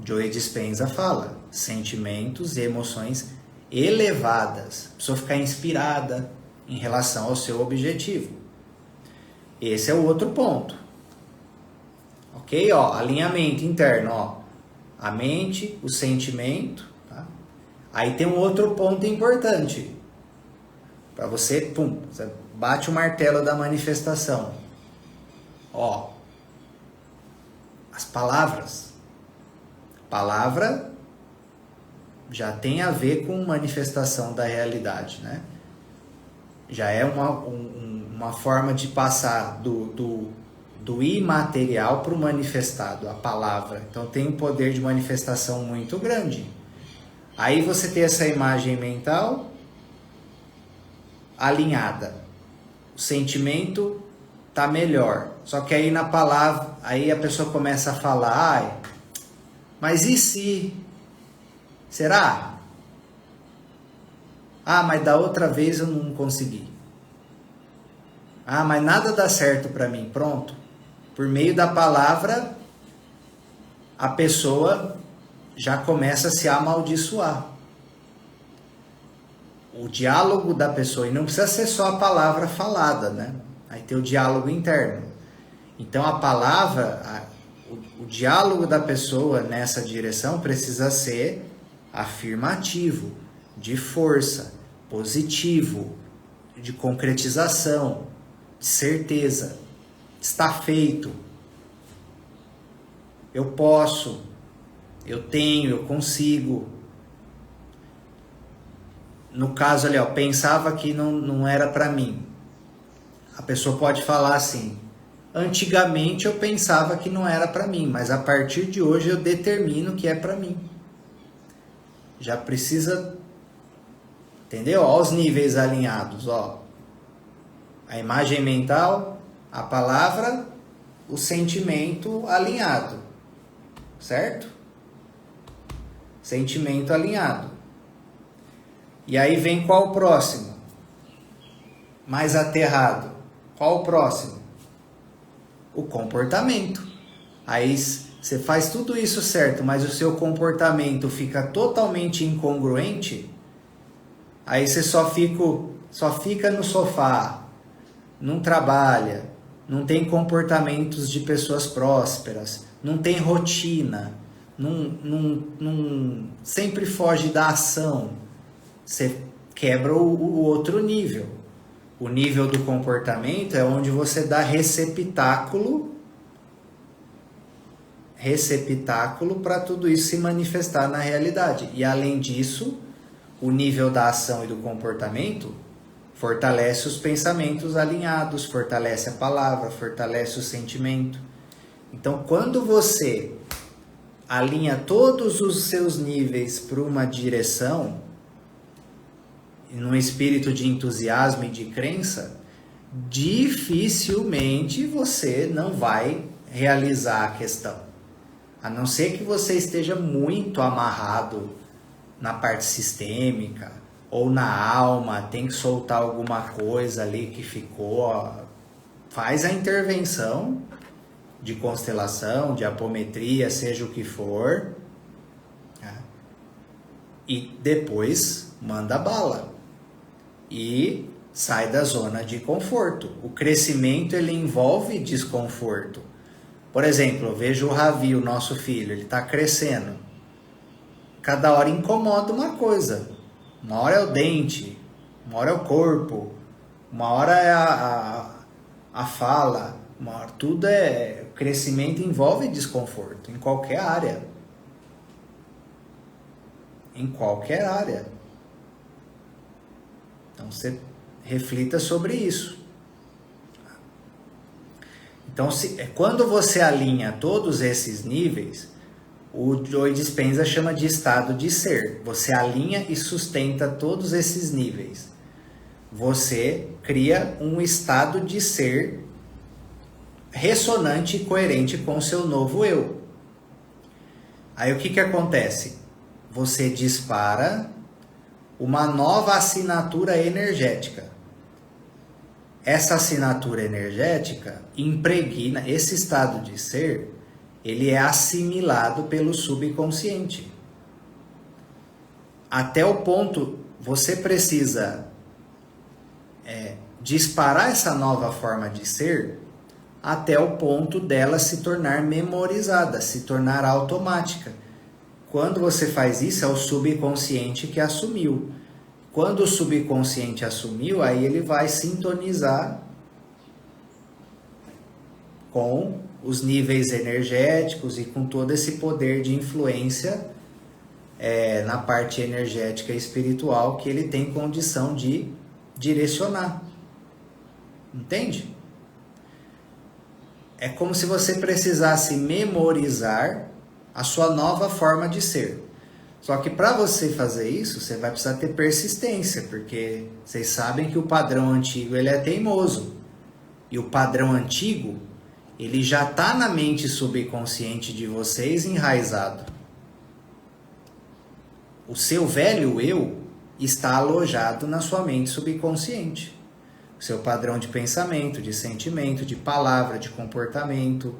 Joe Dispenza fala, sentimentos e emoções elevadas. A pessoa ficar inspirada em relação ao seu objetivo. Esse é o outro ponto. Ok? Alinhamento interno. A mente, o sentimento. Tá? Aí tem um outro ponto importante. Para você, você bate o martelo da manifestação. As palavras. Palavra já tem a ver com manifestação da realidade, né? Já é uma forma de passar do imaterial para o manifestado, a palavra. Então tem um poder de manifestação muito grande. Aí você tem essa imagem mental alinhada. O sentimento tá melhor. Só que aí na palavra, aí a pessoa começa a falar, mas e se? Será? Mas da outra vez eu não consegui. Mas nada dá certo para mim. Pronto. Por meio da palavra, a pessoa já começa a se amaldiçoar. O diálogo da pessoa, e não precisa ser só a palavra falada, né? Aí tem o diálogo interno. Então a palavra, o diálogo da pessoa nessa direção precisa ser afirmativo, de força, positivo, de concretização, de certeza. Está feito. Eu posso, eu tenho, eu consigo. No caso ali, ó, pensava que não era para mim. A pessoa pode falar assim: antigamente eu pensava que não era para mim, mas a partir de hoje eu determino que é para mim. Já precisa, entendeu? Ó, os níveis alinhados, ó. A imagem mental, a palavra, o sentimento alinhado, certo? Sentimento alinhado. E aí vem qual o próximo? Mais aterrado. Qual o próximo? O comportamento. Aí você faz tudo isso certo, mas o seu comportamento fica totalmente incongruente. Aí você só fica no sofá, não trabalha, não tem comportamentos de pessoas prósperas, não tem rotina, não sempre foge da ação. Você quebra o outro nível. O nível do comportamento é onde você dá receptáculo para tudo isso se manifestar na realidade. E além disso, o nível da ação e do comportamento fortalece os pensamentos alinhados, fortalece a palavra, fortalece o sentimento. Então, quando você alinha todos os seus níveis para uma direção, num espírito de entusiasmo e de crença, dificilmente você não vai realizar a questão. A não ser que você esteja muito amarrado na parte sistêmica ou na alma, tem que soltar alguma coisa ali que ficou. Faz a intervenção de constelação, de apometria, seja o que for, tá? E depois manda bala. E sai da zona de conforto. O crescimento, ele envolve desconforto. Por exemplo, eu vejo o Ravi, o nosso filho, ele está crescendo. Cada hora incomoda uma coisa. Uma hora é o dente, uma hora é o corpo, uma hora é a fala, uma hora, tudo é... O crescimento envolve desconforto, em qualquer área. Em qualquer área. Então, você reflita sobre isso. Então, quando você alinha todos esses níveis, o Joe Dispenza chama de estado de ser. Você alinha e sustenta todos esses níveis. Você cria um estado de ser ressonante e coerente com o seu novo eu. Aí o que acontece? Você dispara uma nova assinatura energética. Essa assinatura energética impregna esse estado de ser, ele é assimilado pelo subconsciente. Até o ponto, você precisa disparar essa nova forma de ser até o ponto dela se tornar memorizada, se tornar automática. Quando você faz isso, é o subconsciente que assumiu. Quando o subconsciente assumiu, aí ele vai sintonizar com os níveis energéticos e com todo esse poder de influência na parte energética e espiritual que ele tem condição de direcionar. Entende? É como se você precisasse memorizar a sua nova forma de ser. Só que para você fazer isso, você vai precisar ter persistência, porque vocês sabem que o padrão antigo ele é teimoso. E o padrão antigo, ele já está na mente subconsciente de vocês enraizado. O seu velho eu está alojado na sua mente subconsciente. seu padrão de pensamento, de sentimento, de palavra, de comportamento,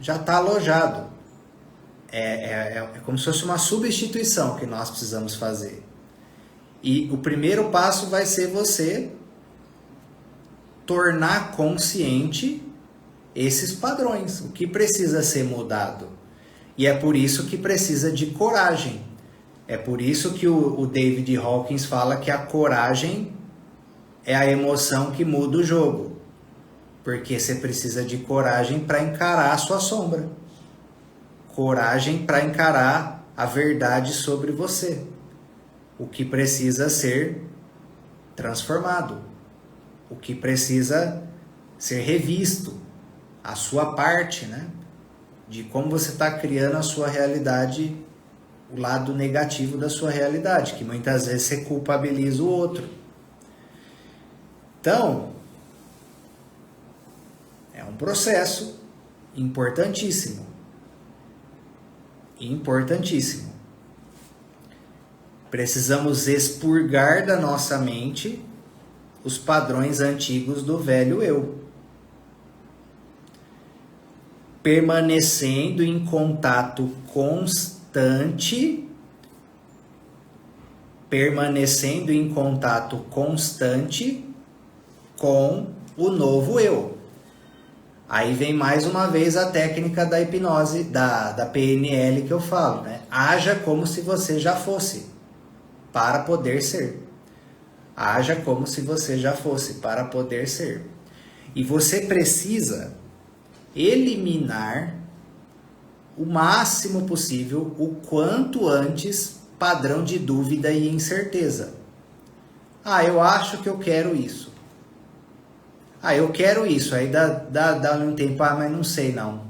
já está alojado. É como se fosse uma substituição que nós precisamos fazer. E o primeiro passo vai ser você tornar consciente esses padrões, o que precisa ser mudado. E é por isso que precisa de coragem. É por isso que o David Hawkins fala que a coragem é a emoção que muda o jogo. Porque você precisa de coragem para encarar a sua sombra. Coragem para encarar a verdade sobre você. O que precisa ser transformado. O que precisa ser revisto. A sua parte, né? De como você está criando a sua realidade, o lado negativo da sua realidade, que muitas vezes você culpabiliza o outro. Então, é um processo importantíssimo. Importantíssimo. Precisamos expurgar da nossa mente os padrões antigos do velho eu. Permanecendo em contato constante com o novo eu. Aí vem mais uma vez a técnica da hipnose, da PNL que eu falo, né? Haja como se você já fosse, para poder ser. Haja como se você já fosse, para poder ser. E você precisa eliminar o máximo possível, o quanto antes, padrão de dúvida e incerteza. Ah, eu acho que eu quero isso. Ah, eu quero isso. Aí dá um tempo, mas não sei não.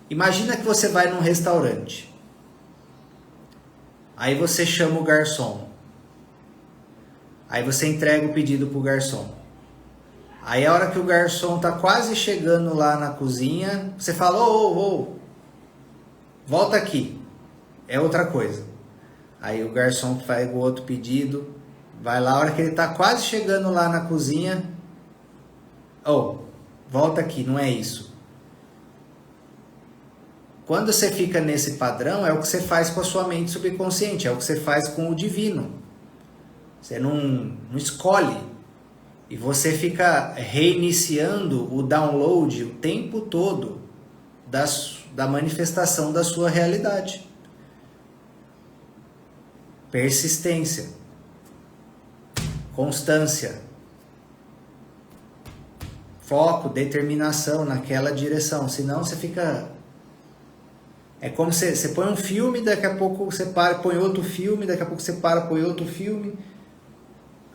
Imagina que você vai num restaurante. Aí você chama o garçom. Aí você entrega o pedido pro garçom. Aí a hora que o garçom tá quase chegando lá na cozinha, você fala, ô, volta aqui. É outra coisa. Aí o garçom faz o outro pedido, vai lá, a hora que ele tá quase chegando lá na cozinha, volta aqui, não é isso. Quando você fica nesse padrão, é o que você faz com a sua mente subconsciente, é o que você faz com o divino. Você não escolhe. E você fica reiniciando o download o tempo todo da manifestação da sua realidade. Persistência. Constância. Foco, determinação naquela direção. Senão você fica... É como você põe um filme, daqui a pouco você para, põe outro filme, daqui a pouco você para, põe outro filme...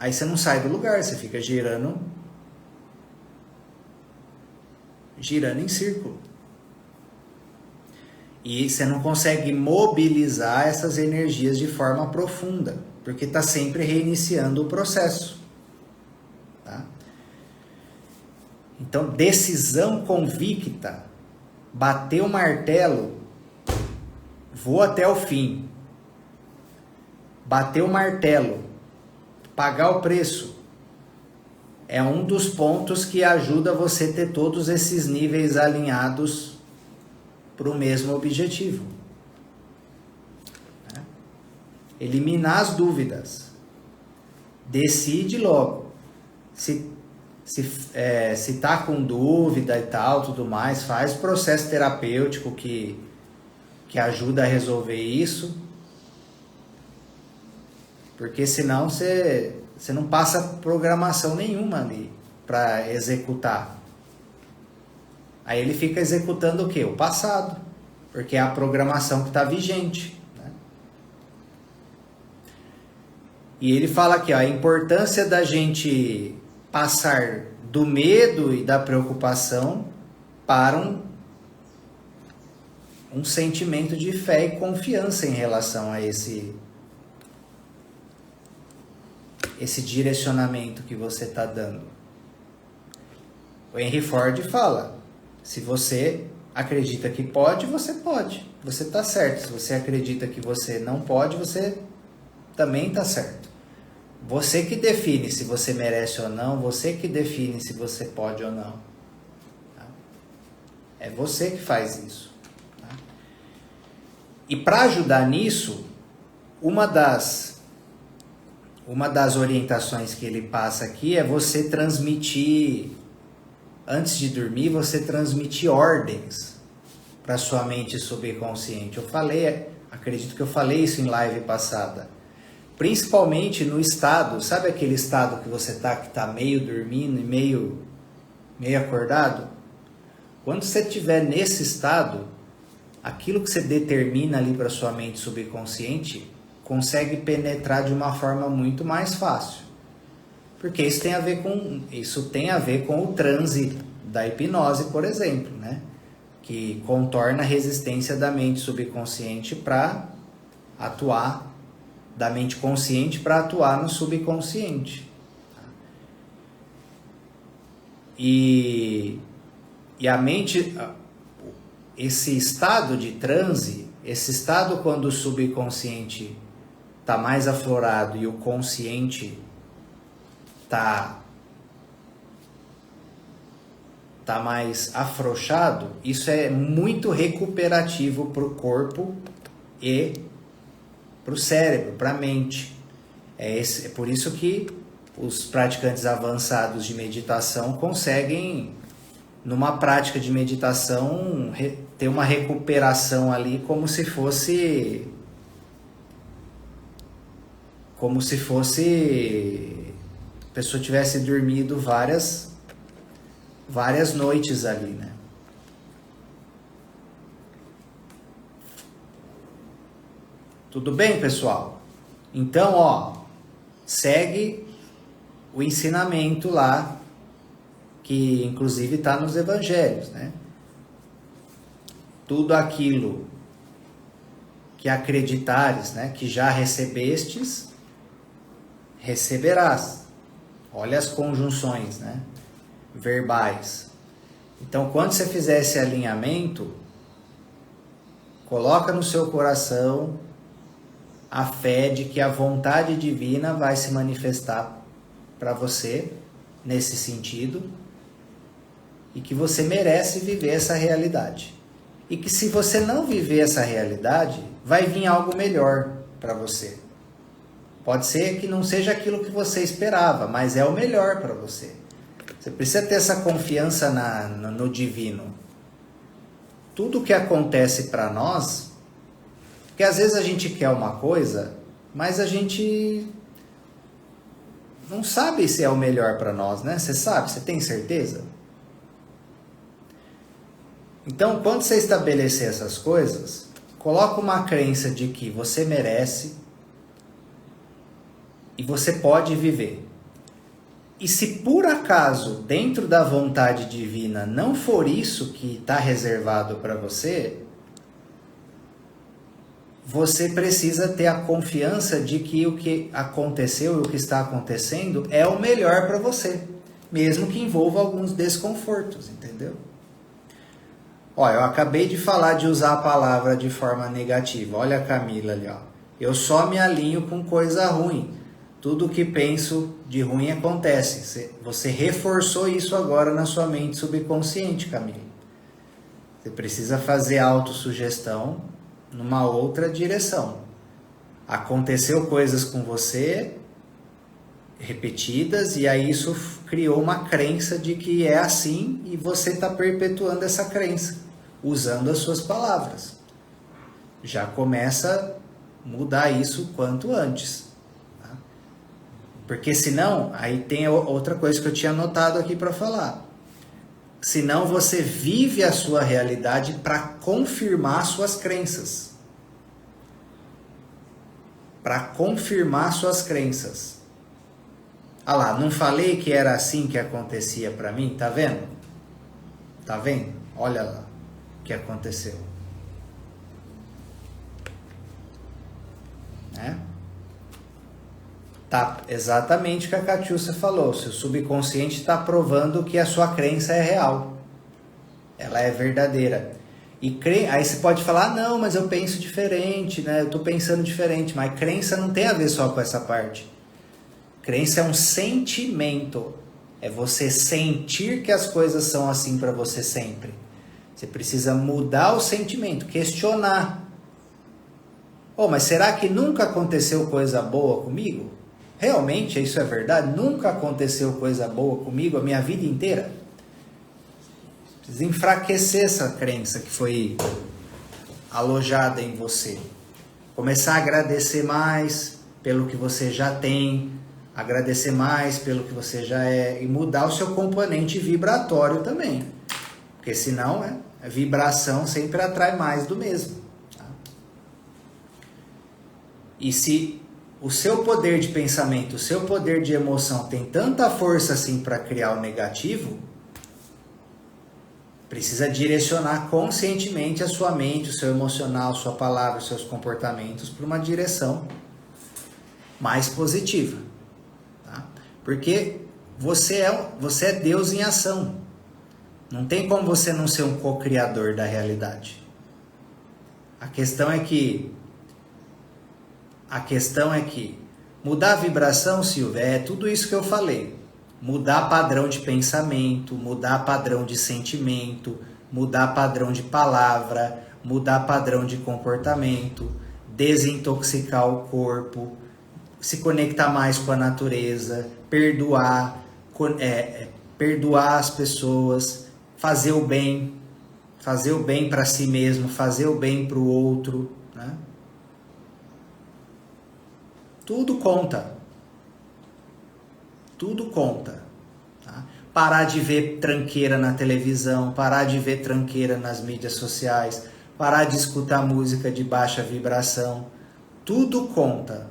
Aí você não sai do lugar, você fica girando em círculo. E você não consegue mobilizar essas energias de forma profunda, porque está sempre reiniciando o processo. Tá? Então, decisão convicta, bater o martelo, vou até o fim. Bater o martelo. Pagar o preço é um dos pontos que ajuda você a ter todos esses níveis alinhados para o mesmo objetivo. Eliminar as dúvidas. Decide logo. Se tá com dúvida e tal, tudo mais, faz o processo terapêutico que ajuda a resolver isso. Porque senão você não passa programação nenhuma ali para executar. Aí ele fica executando o quê? O passado. Porque é a programação que está vigente. Né? E ele fala aqui, a importância da gente passar do medo e da preocupação para um sentimento de fé e confiança em relação a esse direcionamento que você está dando. O Henry Ford fala, se você acredita que pode, você pode. Você está certo. Se você acredita que você não pode, você também está certo. Você que define se você merece ou não, você que define se você pode ou não. Tá? É você que faz isso. Tá? E para ajudar nisso, uma das orientações que ele passa aqui é você transmitir, antes de dormir, você transmitir ordens para sua mente subconsciente. Eu falei, acredito que eu falei isso em live passada. Principalmente no estado, sabe aquele estado que você tá, que tá meio dormindo e meio acordado? Quando você estiver nesse estado, aquilo que você determina ali para sua mente subconsciente consegue penetrar de uma forma muito mais fácil. Porque isso tem a ver com o transe da hipnose, por exemplo, né? Que contorna a resistência da mente subconsciente para atuar, da mente consciente para atuar no subconsciente. E a mente, esse estado de transe, esse estado quando o subconsciente está mais aflorado e o consciente está mais afrouxado, isso é muito recuperativo para o corpo e para o cérebro, para a mente. É por isso que os praticantes avançados de meditação conseguem, numa prática de meditação, ter uma recuperação ali como se fosse a pessoa tivesse dormido várias noites ali, né? Tudo bem, pessoal? Então, segue o ensinamento lá, que inclusive está nos evangelhos, né? Tudo aquilo que acreditares, né, que já recebestes, receberás. Olha as conjunções, né, verbais. Então, quando você fizer esse alinhamento, coloca no seu coração a fé de que a vontade divina vai se manifestar para você nesse sentido e que você merece viver essa realidade. E que se você não viver essa realidade, vai vir algo melhor para você. Pode ser que não seja aquilo que você esperava, mas é o melhor para você. Você precisa ter essa confiança no divino. Tudo que acontece para nós, porque às vezes a gente quer uma coisa, mas a gente não sabe se é o melhor para nós, né? Você sabe? Você tem certeza? Então, quando você estabelecer essas coisas, coloca uma crença de que você merece e você pode viver. E se por acaso, dentro da vontade divina, não for isso que está reservado para você, você precisa ter a confiança de que o que aconteceu e o que está acontecendo é o melhor para você, mesmo que envolva alguns desconfortos, entendeu? Olha, eu acabei de falar de usar a palavra de forma negativa. Olha a Camila ali, ó. Eu só me alinho com coisa ruim. Tudo que penso de ruim acontece. Você reforçou isso agora na sua mente subconsciente, Camila. Você precisa fazer autossugestão numa outra direção. Aconteceu coisas com você repetidas e aí isso criou uma crença de que é assim e você está perpetuando essa crença usando as suas palavras. Já começa a mudar isso quanto antes. Tá? Porque senão, aí tem outra coisa que eu tinha anotado aqui para falar. Senão você vive a sua realidade para confirmar suas crenças. Para confirmar suas crenças. Ah lá, não falei que era assim que acontecia para mim? Tá vendo? Tá vendo? Olha lá o que aconteceu. Né? Tá, exatamente o que a Catiúcia falou. Seu subconsciente está provando que a sua crença é real. Ela é verdadeira. E aí você pode falar, não, mas eu penso diferente, né? Eu estou pensando diferente. Mas crença não tem a ver só com essa parte. Crença é um sentimento. É você sentir que as coisas são assim para você sempre. Você precisa mudar o sentimento, questionar. Mas será que nunca aconteceu coisa boa comigo? Realmente isso é verdade? Nunca aconteceu coisa boa comigo a minha vida inteira? Precisa enfraquecer essa crença que foi alojada em você. Começar a agradecer mais pelo que você já tem, agradecer mais pelo que você já é e mudar o seu componente vibratório também. Porque senão, a vibração sempre atrai mais do mesmo. Tá? E se o seu poder de pensamento, o seu poder de emoção tem tanta força assim para criar o negativo, precisa direcionar conscientemente a sua mente, o seu emocional, sua palavra, os seus comportamentos para uma direção mais positiva. Tá? Porque você é Deus em ação. Não tem como você não ser um co-criador da realidade. A questão é que mudar a vibração, Silvia, é tudo isso que eu falei. Mudar padrão de pensamento, mudar padrão de sentimento, mudar padrão de palavra, mudar padrão de comportamento, desintoxicar o corpo, se conectar mais com a natureza, perdoar as pessoas, fazer o bem para si mesmo, fazer o bem para o outro, né? Tudo conta. Tudo conta. Tá? Parar de ver tranqueira na televisão, parar de ver tranqueira nas mídias sociais, parar de escutar música de baixa vibração. Tudo conta.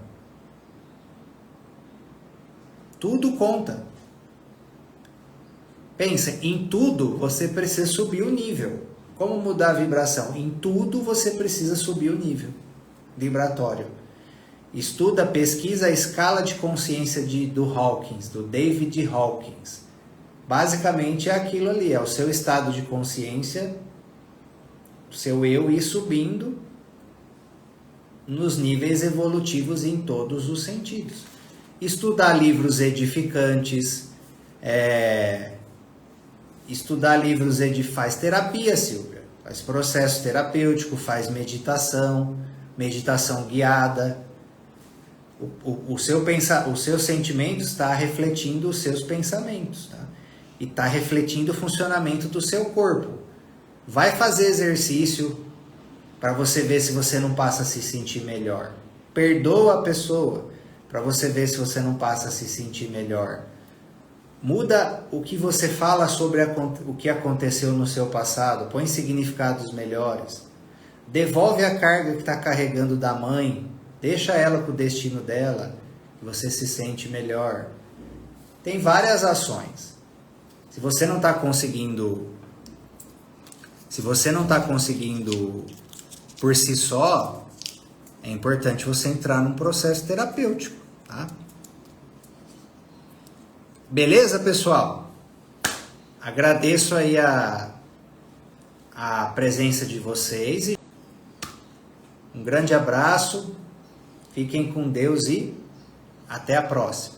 Tudo conta. Pensa, em tudo você precisa subir o nível. Como mudar a vibração? Em tudo você precisa subir o nível vibratório. Estuda, pesquisa a escala de consciência do Hawkins, do David Hawkins. Basicamente é aquilo ali, é o seu estado de consciência, o seu eu ir subindo nos níveis evolutivos em todos os sentidos. Estudar livros edificantes, faz terapia, Silvia, faz processo terapêutico, faz meditação guiada. O seu sentimento está refletindo os seus pensamentos, tá? E está refletindo o funcionamento do seu corpo. Vai fazer exercício para você ver se você não passa a se sentir melhor. Perdoa a pessoa para você ver se você não passa a se sentir melhor. Muda o que você fala sobre o que aconteceu no seu passado. Põe significados melhores. Devolve a carga que está carregando da mãe. Deixa ela com o destino dela, que você se sente melhor. Tem várias ações. Se você não está conseguindo por si só, é importante você entrar num processo terapêutico, tá? Beleza, pessoal? Agradeço aí a presença de vocês. Um grande abraço. Fiquem com Deus e até a próxima.